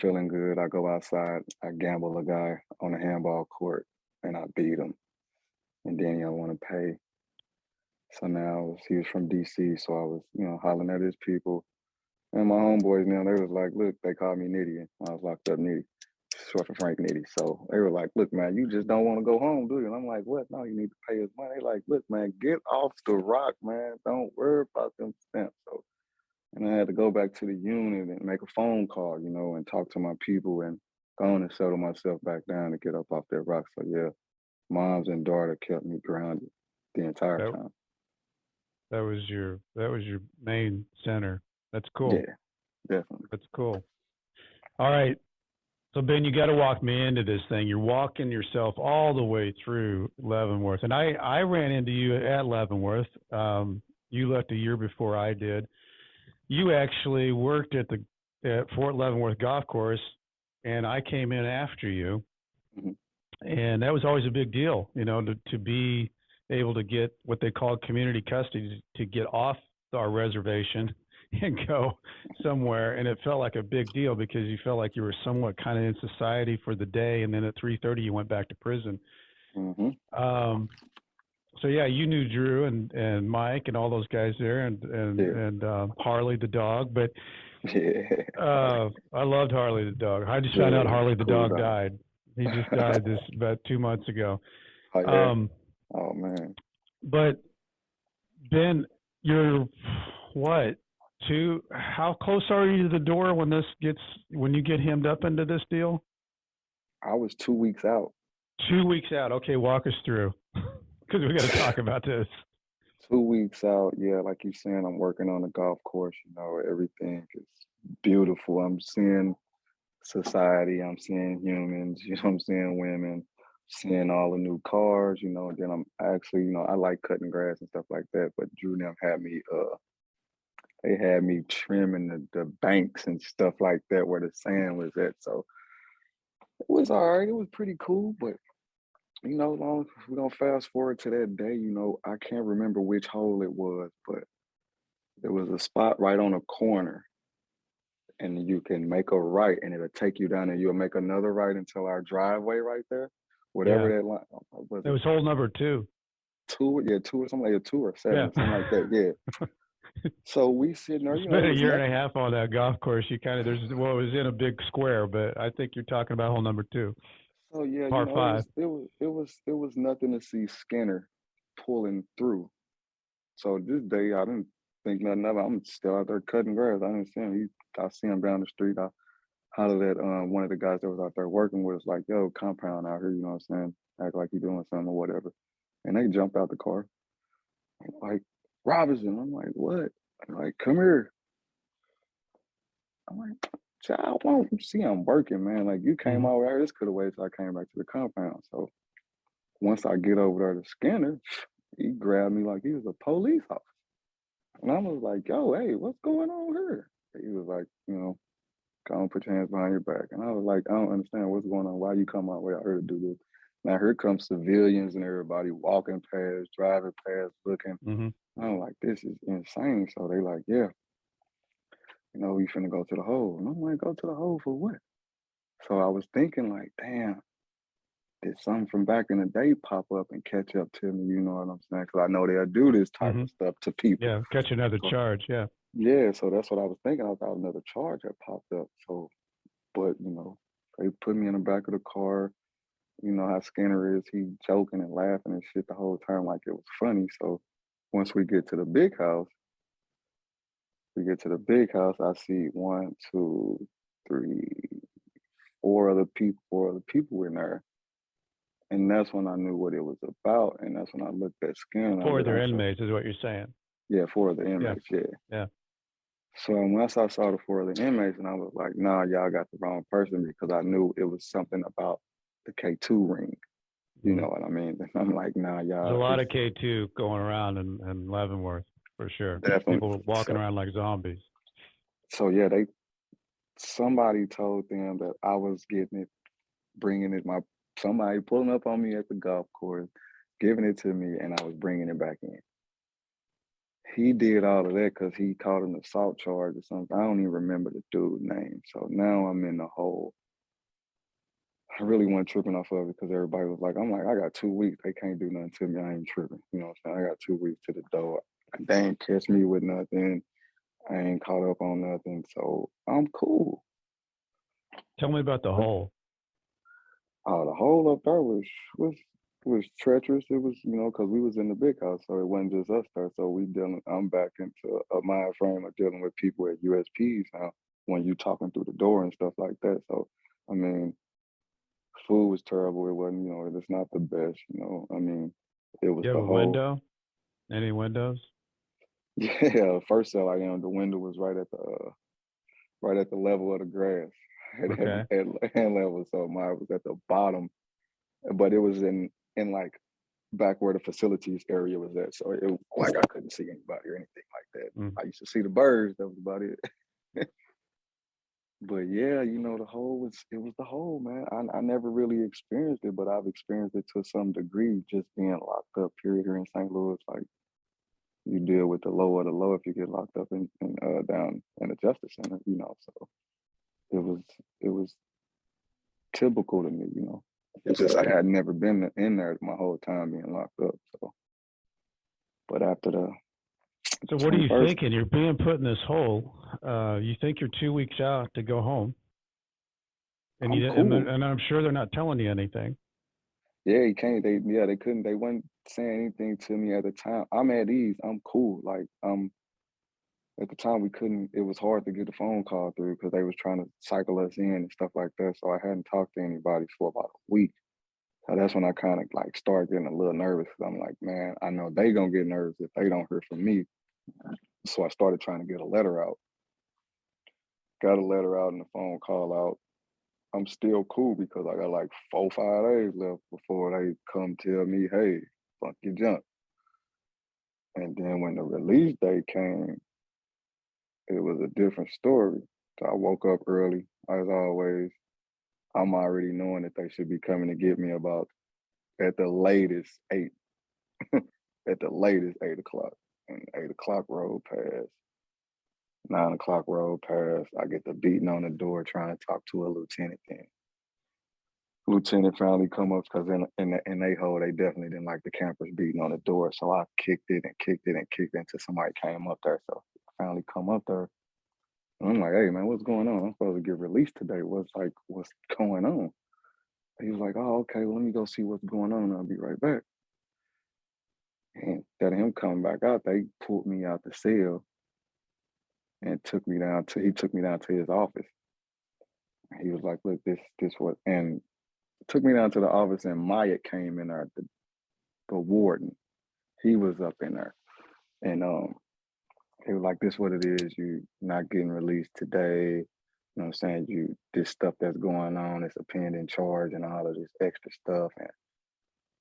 feeling good. I go outside, I gamble a guy on a handball court, and I beat him. And then he don't want to pay. So now he was from DC, so I was, hollering at his people. And my homeboys now, they was like, look, they called me Nitty, and I was locked up Nitty, short for Frank Nitty. So they were like, look, man, you just don't want to go home, do you? And I'm like, what? No, you need to pay his money. They like, look, man, get off the rock, man. Don't worry about them stamps. So, and I had to go back to the unit and make a phone call, and talk to my people and go on and settle myself back down to get up off that rock. So yeah, moms and daughter kept me grounded the entire That time. that was your main center. That's cool. Yeah, definitely. That's cool. All right. So Ben, you got to walk me into this thing. You're walking yourself all the way through Leavenworth, and I ran into you at Leavenworth. You left a year before I did. You actually worked at Fort Leavenworth Golf Course, and I came in after you, hmm and that was always a big deal, to be able to get what they call community custody, to get off our reservation and go somewhere. And it felt like a big deal because you felt like you were somewhat kind of in society for the day, and then at 3:30 you went back to prison. hmm So yeah, you knew Drew and Mike and all those guys there, and Harley the dog. But Yeah. I loved Harley the dog. I just found out Yeah, Harley the cool dog guy. died. He just died this about 2 months ago. Oh yeah. Um, Oh man. but Ben, you're what? How close are you to the door when you get hemmed up into this deal? I was 2 weeks out. 2 weeks out. Okay, walk us through because we got to talk about this. 2 weeks out. Yeah, like you saying, I'm working on the golf course. Everything is beautiful. I'm seeing society. I'm seeing humans. I'm seeing women. Seeing all the new cars. And then I'm actually, I like cutting grass and stuff like that. But Drew and them had me. They had me trimming the banks and stuff like that where the sand was at. So it was all right. It was pretty cool, but long as we're gonna fast forward to that day, I can't remember which hole it was, but there was a spot right on a corner, and you can make a right, and it'll take you down, and you'll make another right until our driveway right there, whatever Yeah, that line was. that It was hole number 2. two? Yeah, two or something like 2 or 7, Yeah. something like that. Yeah. So we sitting there, Spent it a was year and nothing. a half on that golf course. You kind of it was in a big square, but I think you're talking about hole number 2, So yeah, par it 5. was nothing to see Skinner pulling through. So this day I didn't think nothing of it. I'm still out there cutting grass. I didn't see him. I see him down the street. I hollered at one of the guys that was out there working with us, like, yo, compound out here, you know what I'm saying? Act like you doing something or whatever. And they jumped out the car. Like, Robinson. I'm like, what? I'm like, come here. I'm like, child, why don't you see I'm working, man? Like you came Mm-hmm. over here, this could have waited till I came back to the compound. So once I get over there to Skinner, he grabbed me like he was a police officer. And I was like, yo, hey, what's going on here? He was like, go and put your hands behind your back. And I was like, I don't understand what's going on. Why you come out way out here to do this? Now here comes civilians and everybody walking past, driving past, looking. Mm-hmm. I'm like, this is insane. So they like, yeah, we finna go to the hole. And I'm like, go to the hole for what? So I was thinking like, damn, did something from back in the day pop up and catch up to me? You know what I'm saying? Because I know they'll do this type Mm-hmm. of stuff to people. Yeah, catch another So, charge. Yeah. yeah, so that's what I was thinking. I thought another charge had popped up. So, but they put me in the back of the car. You know how Skinner is. He joking and laughing and shit the whole time like it was funny. So once we get to the big house, I see one, two, three, four other people in there. And that's when I knew what it was about. And that's when I looked at Skinner and I For said, their inmates is what you're saying. yeah, four of the Yeah. inmates, yeah. Yeah. So once I saw the four of the inmates, and I was like, nah, y'all got the wrong person because I knew it was something about the K2 ring. You Mm-hmm. know what I mean? And I'm like, nah, There's a y'all, lot it's of K2 going around in Leavenworth for sure. definitely. People walking around like zombies. So yeah, somebody told them that I was getting it, bringing it, somebody pulling up on me at the golf course, giving it to me, and I was bringing it back in. he did all of that because he caught an assault charge or something. I don't even remember the dude's name. So now I'm in the hole. I really wasn't tripping off of it because everybody was like, I'm like, I got 2 weeks. They can't do nothing to me. I ain't tripping. You know what I'm saying? I got 2 weeks to the door. They ain't catch me with nothing. I ain't caught up on nothing. So I'm cool. Tell me about the hole. Oh, the hole up there was treacherous. It was, because we was in the big house, so it wasn't just us there. So I'm back into a mind frame of dealing with people at USPs now when you talking through the door and stuff like that. So, I mean, food was terrible. It wasn't, it's not the best, I mean, it was You have the a whole, window? Any windows? yeah, first cell I am, the window was right at the level of the grass Okay. at hand level. So mine was at the bottom, but it was in like back where the facilities area was at. So it like I couldn't see anybody or anything like that. Mm. I used to see the birds. That was about it. But yeah, the hole was the hole, man. I never really experienced it, but I've experienced it to some degree, just being locked up. Period. Here in St. Louis, like you deal with the low of the low if you get locked up in down in the Justice Center. So it was typical to me. It's just I had never been in there my whole time being locked up. So, but after the So what are you 21st, thinking? You're being put in this hole. You think you're 2 weeks out to go home, and I'm cool. and I'm sure they're not telling you anything. Yeah, he can't. They couldn't. They weren't saying anything to me at the time. I'm at ease. I'm cool. Like at the time we couldn't. It was hard to get the phone call through because they was trying to cycle us in and stuff like that. So I hadn't talked to anybody for about a week. So that's when I kind of like started getting a little nervous. Cause I'm like, man, I know they gonna get nervous if they don't hear from me. So I started trying to get a letter out. Got a letter out and the phone call out. I'm still cool because I got like 4, 5 days left before they come tell me, hey, fuck your junk. And then when the release date came, it was a different story. So I woke up early, as always. I'm already knowing that they should be coming to get me about at the latest 8, at the latest 8 o'clock. And 8 o'clock rolled past. 9 o'clock rolled past. I get the beating on the door trying to talk to a lieutenant then. Lieutenant finally come up because in they hole, they definitely didn't like the campers beating on the door. So I kicked it and kicked it and kicked it until somebody came up there. So I finally come up there. And I'm like, hey man, what's going on? I'm supposed to get released today. What's going on? He was like, oh, okay, well, let me go see what's going on and I'll be right back. And instead of him coming back out, they pulled me out the cell and he took me down to his office. And he was like, look, this what, and took me down to the office and Myatt came in there, the warden. He was up in there. And he was like, this what it is, you not getting released today. You know what I'm saying? This stuff that's going on, it's a pending charge and all of this extra stuff. And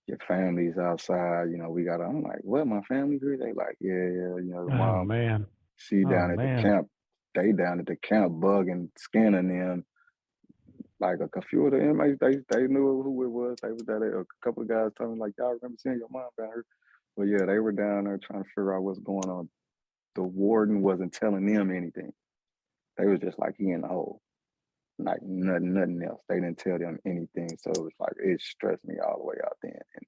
your family's outside, I'm like, what, my family here? They like, yeah, the Oh mom, man. she Oh down at the man. camp. They down at the camp bugging, skinning them. Like a few of the inmates, they knew who it was. They was there. A couple of guys told me, like, y'all remember seeing your mom down here? But yeah, they were down there trying to figure out what's going on. The warden wasn't telling them anything. They was just like, he in the hole. Like nothing else. They didn't tell them anything. So it was like, it stressed me all the way out then. And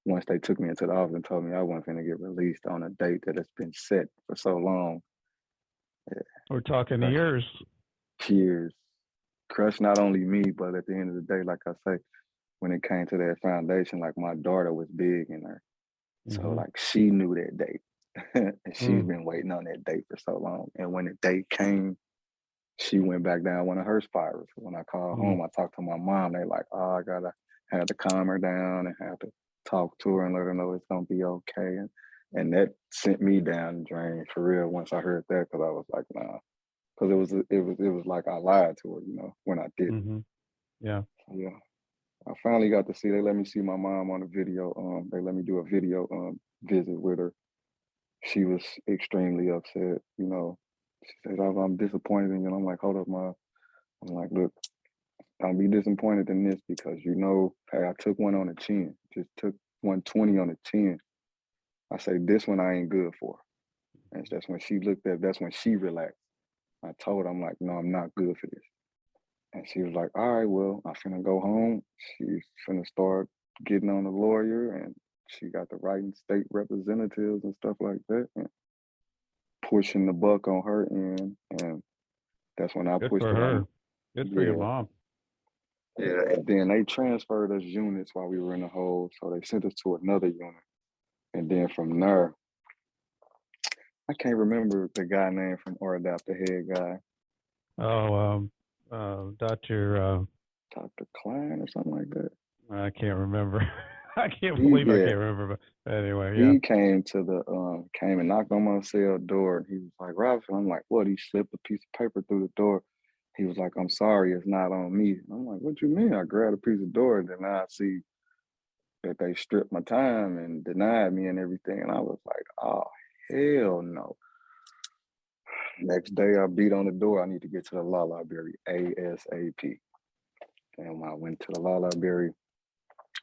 once they took me into the office and told me I wasn't going to get released on a date that has been set for so long. Yeah, We're talking crushed, years. tears. Crushed not only me, but at the end of the day, like I say, when it came to that foundation, like my daughter was big in her. So Mm-hmm. like she knew that date. And she's Mm. been waiting on that date for so long. And when the date came, she went back down one of her spirals. When I called Mm. home, I talked to my mom. They like, oh, I gotta have to calm her down and have to talk to her and let her know it's gonna be okay. And that sent me down the drain for real once I heard that because I was like, nah, because it was like I lied to her, when I didn't. Mm-hmm. Yeah. Yeah, I finally got to see. They let me see my mom on a video. They let me do a video visit with her. She was extremely upset. She said, I'm disappointed in you. And I'm like, hold up, Mom. I'm like, look, don't be disappointed in this because hey, I took one on the chin. Just took 120 on the chin. I say, this one I ain't good for. And that's when she looked at, that's when she relaxed. I told her, I'm like, no, I'm not good for this. And she was like, all right, well, I'm finna go home. She's finna start getting on the lawyer, and she got the writing state representatives and stuff like that, and pushing the buck on her end. And that's when I Good pushed for it her. on. Good for your Yeah. mom. Yeah. And then they transferred us units while we were in the hole. So they sent us to another unit. And then from there, I can't remember the guy name from RDAP, the head guy. Oh, Dr. Dr. Klein or something like that. I can't remember. I can't He believe I yeah, can't remember. But anyway, yeah. he came to the came and knocked on my cell door, and he was like, Robinson. I'm like, what? He slipped a piece of paper through the door. He was like, I'm sorry, it's not on me. I'm like, what you mean? I grabbed a piece of door, and then I see that they stripped my time and denied me and everything. And I was like, oh hell no. Next day I beat on the door. I need to get to the law library ASAP. And when I went to the law library,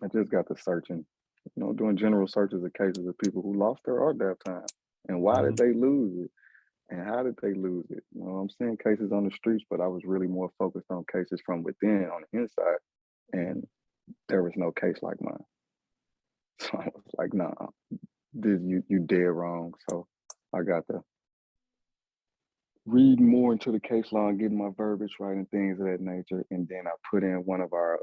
I just got to searching, doing general searches of cases of people who lost their RDAP time. And why did they lose it? And how did they lose it? I'm seeing cases on the streets, but I was really more focused on cases from within, on the inside. And there was no case like mine. So I was like, nah, you dead wrong. So I got to read more into the case law and getting my verbiage right and things of that nature. And then I put in one of our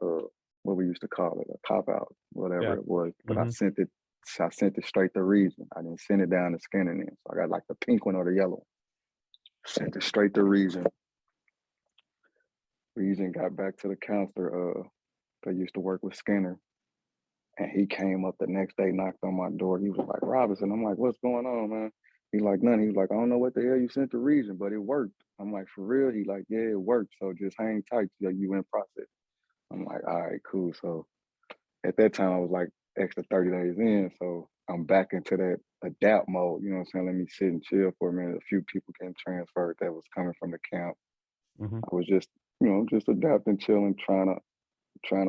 what we used to call it, a cop out, whatever it was. But I sent it straight to Reason. I didn't send it down to Skinner then. So I got like the pink one or the yellow one. Sent it straight to Reason. Reason got back to the counselor that used to work with Skinner. And he came up the next day, knocked on my door. He was like, Robinson. I'm like, what's going on, man? He's like, nothing. He was like, I don't know what the hell you sent to Reason, but it worked. I'm like, for real? He like, yeah, it worked. So just hang tight till you in process. I'm like, all right, cool. So at that time, I was like extra 30 days in. So I'm back into that adapt mode. You know what I'm saying? Let me sit and chill for a minute. A few people getting transferred that was coming from the camp. I was just, just adapting, chilling, trying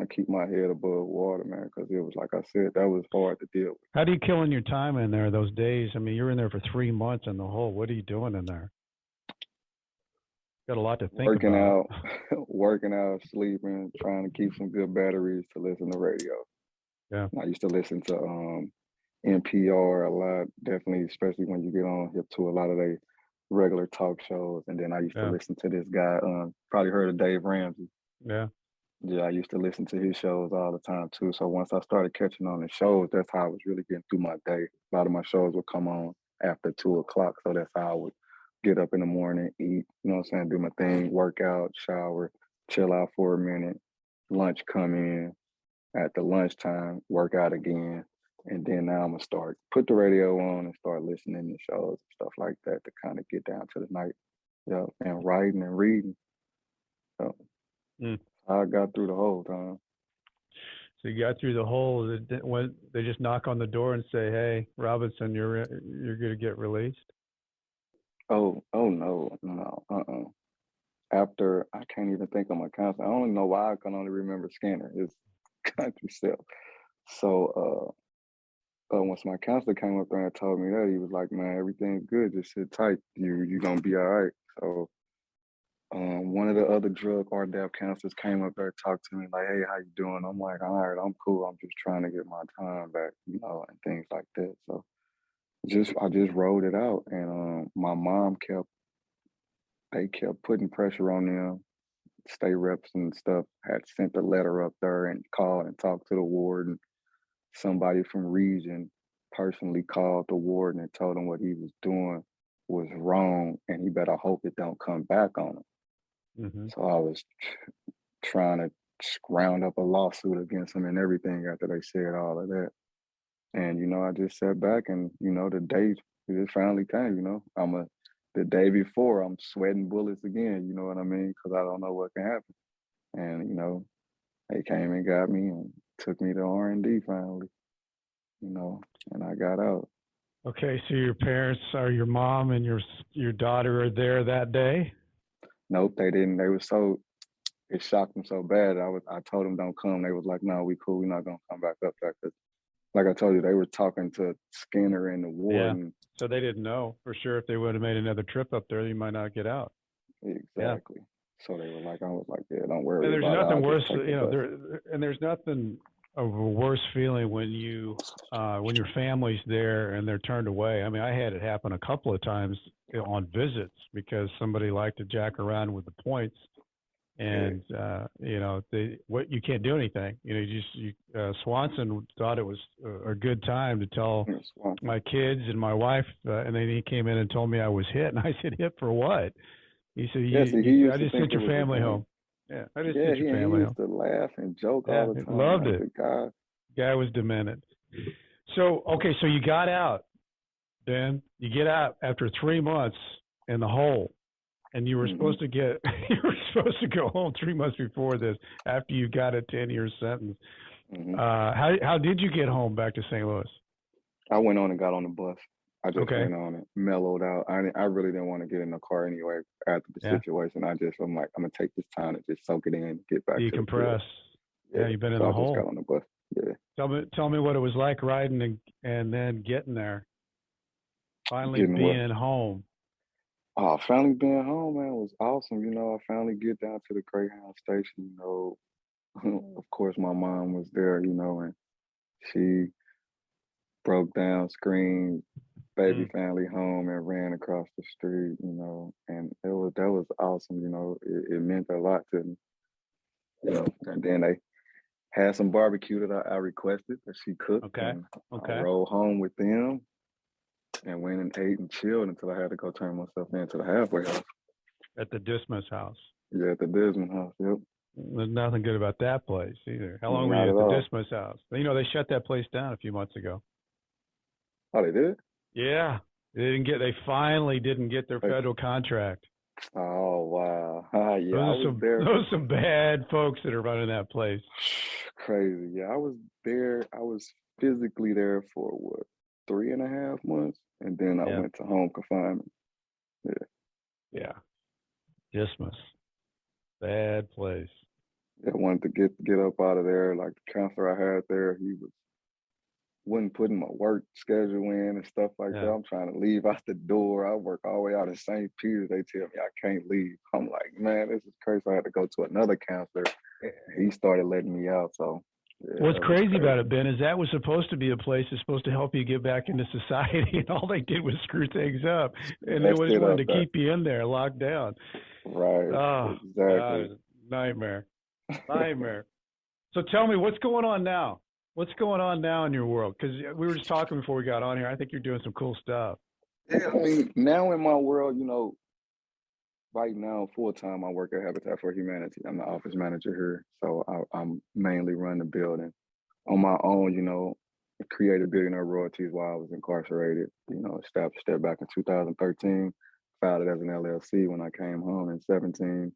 to keep my head above water, man, because it was, like I said, that was hard to deal with. How do you kill in your time in there those days? I mean, you're in there for 3 months in the hole. What are you doing in there? Got a lot to think Working about. out, working out, sleeping, trying to keep some good batteries to listen to radio. Yeah. I used to listen to NPR a lot, definitely, especially when you get on hip to a lot of the regular talk shows. And then I used to listen to this guy, probably heard of Dave Ramsey. Yeah. Yeah, I used to listen to his shows all the time too. So once I started catching on the shows, that's how I was really getting through my day. A lot of my shows would come on after 2 o'clock. So that's how I would get up in the morning, eat, you know what I'm saying, do my thing, work out, shower, chill out for a minute, lunch come in, at the lunchtime, work out again. And then now I'm gonna start put the radio on and start listening to shows and stuff like that to kind of get down to the night. Yeah, and writing and reading. So I got through the whole time. So you got through the hole. When they just knock on the door and say, "Hey, Robinson, you're going to get released." Oh no. After I can't even think of my counselor. I don't know why I can only remember Skinner, his country self. So once my counselor came up there and told me that, he was like, "Man, everything's good. Just sit tight. You gonna be all right." So one of the other drug RDAP counselors came up there and talked to me like, "Hey, how you doing?" I'm like, "All right, I'm cool. I'm just trying to get my time back, and things like that." So I just rolled it out, and my mom kept putting pressure on them. State reps and stuff had sent a letter up there and called and talked to the warden. Somebody from Region personally called the warden and told him what he was doing was wrong, and he better hope it don't come back on him. So I was trying to round up a lawsuit against him and everything after they said all of that. And I just sat back and the day it finally came. The day before I'm sweating bullets again. You know what I mean? Because I don't know what can happen. And they came and got me and took me to R&D finally. And I got out. Okay, so your parents or your mom and your daughter are there that day? Nope, they didn't. It shocked them so bad. I told them don't come. They was like, no, we cool. We're not gonna come back up there because like I told you, they were talking to Skinner and the Yeah. warden. So they didn't know for sure if they would have made another trip up there, you might not get out. Yeah. Exactly. So they were like, I was like, yeah, don't And worry there's about it. nothing I'll worse, just take the bus. there's nothing of a worse feeling when your family's there and they're turned away. I mean, I had it happen a couple of times on visits because somebody liked to jack around with the points, and you can't do anything. Swanson thought it was a good time to tell my kids and my wife, and then he came in and told me I was hit, and I said, hit for what? He said, Yeah, see, he used I to just think sent it your was a family thing. home. Yeah, I just Yeah, sent your he family home. used to laugh and joke Yeah, all the time. loved Like it. the guy. Guy was demented. So, okay, so you got out, Ben. You get out after 3 months in the hole, and you were supposed to go home 3 months before this after you got a 10-year sentence. How did you get home back to St. Louis? I went on and got on the bus. I just Okay. went on it, mellowed out. I really didn't want to get in the car anyway after the situation. I'm like, I'm gonna take this time to just soak it in, get back to the Decompress. Yeah, you've been in the hole. I just got on the bus. Yeah. Tell me what it was like riding and then getting there. Finally being home. Oh, finally being home, man, was awesome. I finally get down to the Greyhound station. Of course, my mom was there. And she broke down, screamed, baby family home, and ran across the street. And that was awesome. It meant a lot to me. And then they had some barbecue that I requested that she cooked. Okay. I rode home with them and went and ate and chilled until I had to go turn myself into the halfway house. At the Dismas house. Yeah, at the Dismas house. Yep. There's nothing good about that place either. How long were you at the Dismas house? They shut that place down a few months ago. Oh, they did? Yeah. They finally didn't get their federal contract. Oh, wow. Yeah, those are some bad folks that are running that place. Crazy. Yeah, I was there. I was physically there for 3.5 months, and then I went to home confinement. Yeah. Dismas. Bad place. Yeah, I wanted to get up out of there. Like the counselor I had there, he wasn't putting my work schedule in and stuff like that. I'm trying to leave out the door. I work all the way out in St. Peter. They tell me I can't leave. I'm like, man, this is crazy. I had to go to another counselor. He started letting me out. So what's crazy about it, Ben, is that was supposed to be a place that's supposed to help you get back into society, and all they did was screw things up. And they just wanted to keep you in there, locked down. Right. Oh, exactly. God, nightmare. Nightmare. So tell me, what's going on now? What's going on now in your world? Because we were just talking before we got on here. I think you're doing some cool stuff. Yeah, I mean, now in my world, right now, full-time, I work at Habitat for Humanity. I'm the office manager here. So I'm mainly running the building. On my own, created Billionaire Royalties while I was incarcerated. Stepped back in 2013, filed it as an LLC when I came home in 2017,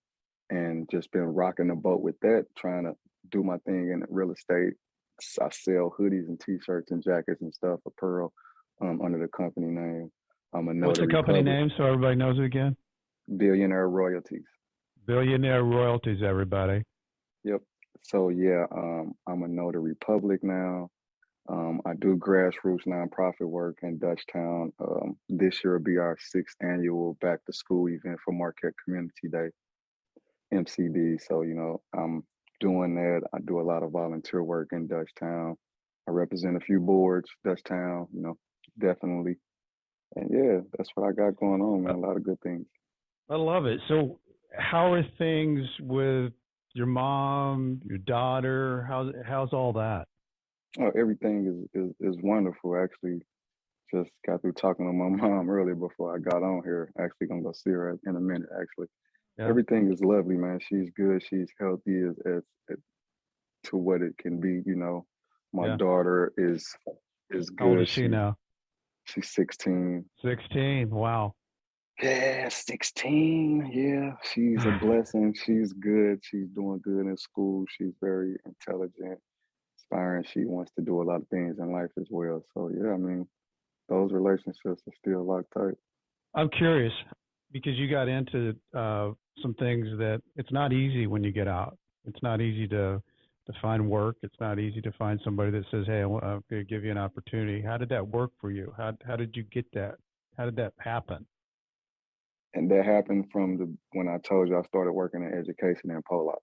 and just been rocking the boat with that, trying to do my thing in real estate. I sell hoodies and T-shirts and jackets and stuff, apparel, under the company name. I'm a notary. What's the company name so everybody knows it again? Billionaire Royalties. Billionaire Royalties, everybody. Yep. So yeah, I'm a notary public now. I do grassroots nonprofit work in Dutchtown. This year will be our 6th annual back to school event for Marquette Community Day, MCD. So, I'm doing that. I do a lot of volunteer work in Dutchtown. I represent a few boards, Dutchtown, definitely. And yeah, that's what I got going on, man. A lot of good things. I love it. So how are things with your mom, your daughter? How's all that? Oh, everything is wonderful. Actually, just got through talking to my mom earlier before I got on here. Actually gonna go see her in a minute, actually. Yeah. Everything is lovely, man. She's good. She's healthy as to what it can be. My daughter is good. How old is she now? She's 16. 16. Wow. Yeah, 16. Yeah, she's a blessing. She's good. She's doing good in school. She's very intelligent, inspiring. She wants to do a lot of things in life as well. So yeah, I mean, those relationships are still locked tight. I'm curious because you got into some things that it's not easy when you get out. It's not easy to to find work. It's not easy to find somebody that says, "Hey, I'm going to give you an opportunity." How did that work for you? How did you get that? How did that happen? And that happened from when I told you I started working in education in Pollock.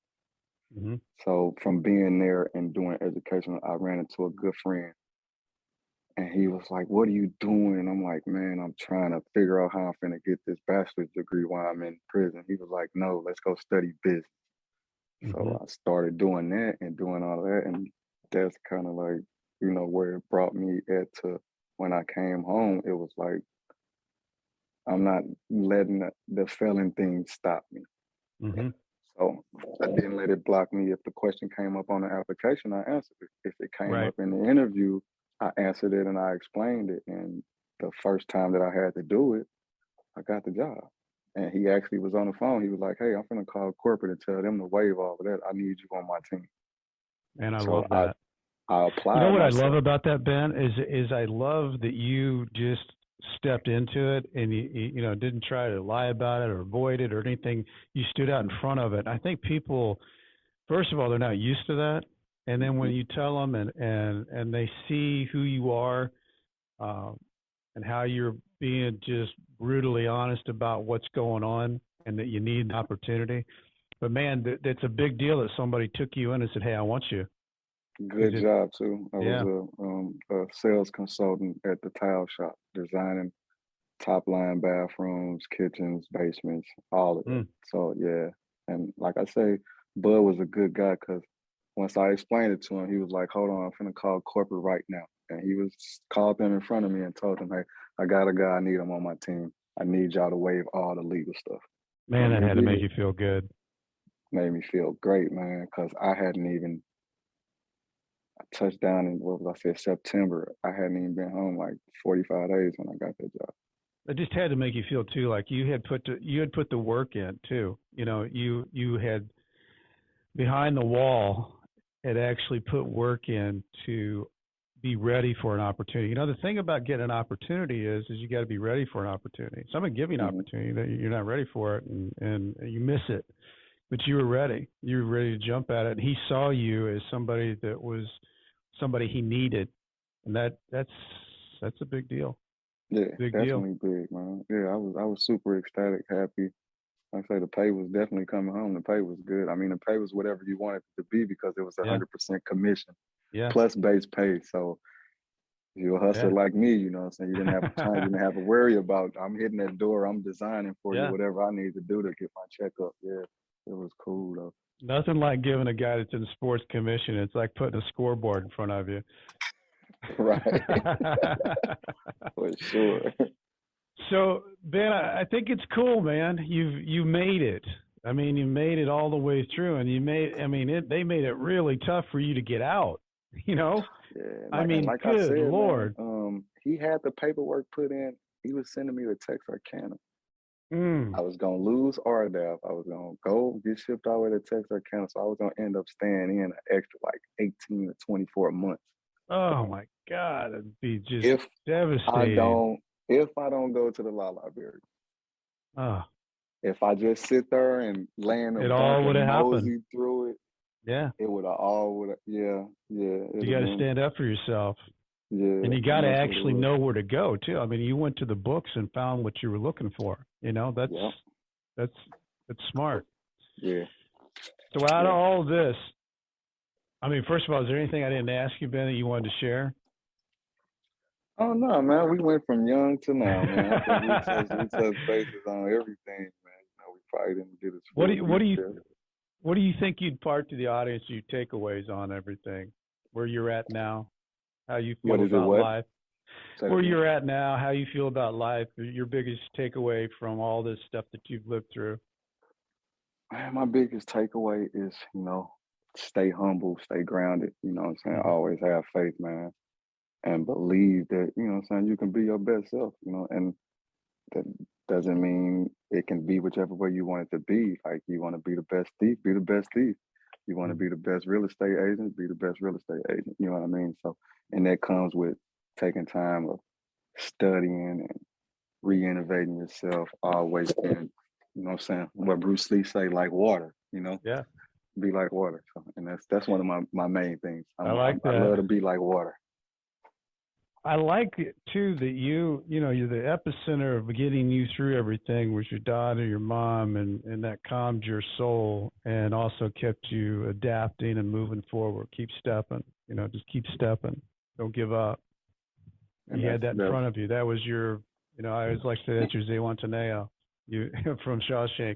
Hmm. So from being there and doing education, I ran into a good friend, and he was like, "What are you doing?" I'm like, "Man, I'm trying to figure out how I'm finna get this bachelor's degree while I'm in prison." He was like, "No, let's go study business." Hmm. So I started doing that and doing all that, and that's kind of like, where it brought me at to when I came home. It was like I'm not letting the felon thing stop me. Hmm. So I didn't let it block me. If the question came up on the application, I answered it. If it came Right. up in the interview, I answered it and I explained it. And the first time that I had to do it, I got the job. And he actually was on the phone. He was like, "Hey, I'm gonna call corporate and tell them to waive all of that. I need you on my team." And I So love I that. I You know applied what I love myself. about that, Ben, is I love that you just stepped into it and you didn't try to lie about it or avoid it or anything. You stood out in front of it. I think people, first of all, they're not used to that, and then when Mhm. you tell them and they see who you are, um, and how you're being just brutally honest about what's going on and that you need an opportunity. But man, that's a big deal that somebody took you in and said, "Hey, I want you," because Good it, job too. I was yeah. a sales consultant at the tile shop, designing top line bathrooms, kitchens, basements, all of that. Mm. So yeah, and like I say, Bud was a good guy because once I explained it to him, he was like, "Hold on, I'm finna call corporate right now." And he was called them in front of me and told them, "Hey, I got a guy. I need him on my team. I need y'all to waive all the legal stuff." Man, And that they had to make did. you feel good. Made me feel great, man, because I hadn't even touched down in what was I said September. I hadn't even been home like 45 days when I got that job. It just had to make you feel too like you had put the work in too. You had behind the wall had actually put work in to be ready for an opportunity. The thing about getting an opportunity is you got to be ready for an opportunity. Someone give you an Hmm. opportunity that you're not ready for it and you miss it, but you were ready. You were ready to jump at it. And he saw you as somebody that was somebody he needed, and that's a big deal. Yeah, Big deal. definitely big, man. Yeah, I was super ecstatic, happy. Like I say the pay was definitely coming home. The pay was good. I mean, the pay was whatever you wanted it to be because it was Yeah. 100% commission Yeah. plus base pay. So if you're a hustler Yeah. like me, what I'm saying, you didn't have time, you didn't have to worry about I'm hitting that door, I'm designing for you, Yeah. whatever I need to do to get my check up. Yeah, it was cool though. Nothing like giving a guy that's in sports commission. It's like putting a scoreboard in front of you. Right. For sure. So Ben, I think it's cool, man. You made it. I mean, you made it all the way through, and you made. I mean, they made it really tough for you to get out. You know, Yeah, I and mean, like I good said, man, lord. he had the paperwork put in. He was sending me the Texarkana. Mm. I was gonna lose RDAP. I was gonna go get shipped all the way to Texarkana, so I was gonna end up staying in an extra like 18 to 24 months. Oh my God, it'd be just If I devastating. don't, if I don't go to the La Library, Oh, if I just sit there and lay in a it bunk all would and have happened. mosey through it, Yeah, it would have all would have, yeah, yeah, it'd you have got to been, stand up for yourself. yeah, And you got and to that's what it actually was. know where to go too. I mean, you went to the books and found what you were looking for. Yep, That's that's smart. yeah, So out of yeah. all of this, I mean, first of all, is there anything I didn't ask you, Ben, that you wanted to share? Oh no, man. We went from young to now, man. I think we touched bases on everything, man. We probably didn't get as what do full you what do you detail. what do you think you'd part to the audience? You takeaways on everything, where you're at now, how you What feel is it? about What? life, Say that where again. you're at now, how you feel about life, your biggest takeaway from all this stuff that you've lived through. Man, my biggest takeaway is, stay humble, stay grounded. What I'm saying? Hmm. Always have faith, man, and believe that, what I'm saying, you can be your best self, and that doesn't mean it can be whichever way you want it to be. Like you want to be the best thief, be the best thief. You want to be the best real estate agent, be the best real estate agent. You know what I mean? So, and that comes with taking time of studying and re-innovating yourself, always being, what I'm saying, what Bruce Lee say, like water. Yeah. be like water. So, and that's one of my main things. I like I love that. to be like water. I like it too that you're the epicenter of getting you through everything was your daughter, your mom, and that calmed your soul and also kept you adapting and moving forward. Keep stepping, just keep stepping. Don't give up. And You had that in that's front of you. That was your, I always like to say that's your Zewantaneo, you from Shawshank.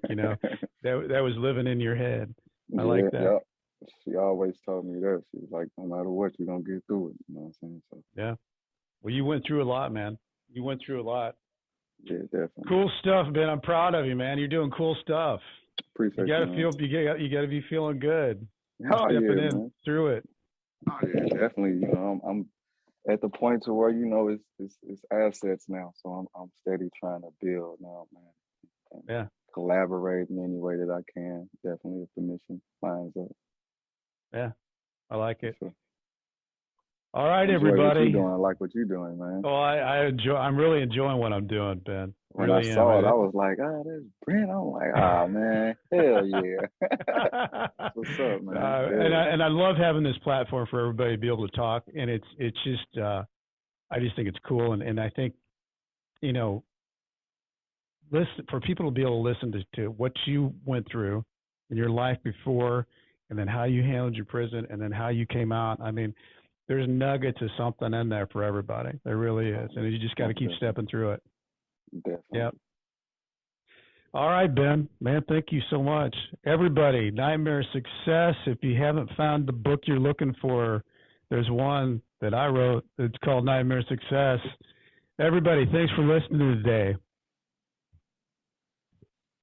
That was living in your head. I like yeah, that. yeah. She always told me that. She was like, no matter what, you're gonna get through it. You know what I'm saying? So Yeah. Well, you went through a lot, man. You went through a lot. yeah, definitely. Cool stuff, Ben. I'm proud of you, man. You're doing cool stuff. You Appreciate you, gotta man. feel you gotta be feeling good. Oh Stepping yeah, in man. through it. Oh yeah, definitely. I'm at the point to where it's assets now. So I'm steady trying to build now, man. And Yeah, collaborate in any way that I can. Definitely if the mission lines up. yeah. I like For it. sure. All right, Enjoy what you're everybody. doing. I like what you're doing, man. Oh, I'm really enjoying what I'm doing, Ben. When I Really am. saw it, I was like, there's Brent. I'm like, man, hell yeah. That's what's up, man. Yeah, And I love having this platform for everybody to be able to talk. And it's just I just think it's cool. And I think you know listen for people to be able to listen to what you went through in your life before, and then how you handled your prison, and then how you came out. I mean, there's nuggets of something in there for everybody. There really is, and you just got to keep stepping through it. definitely. Yep. All right, Ben. Man, thank you so much. Everybody, Nightmare Success. If you haven't found the book you're looking for, there's one that I wrote. It's called Nightmare Success. Everybody, thanks for listening today.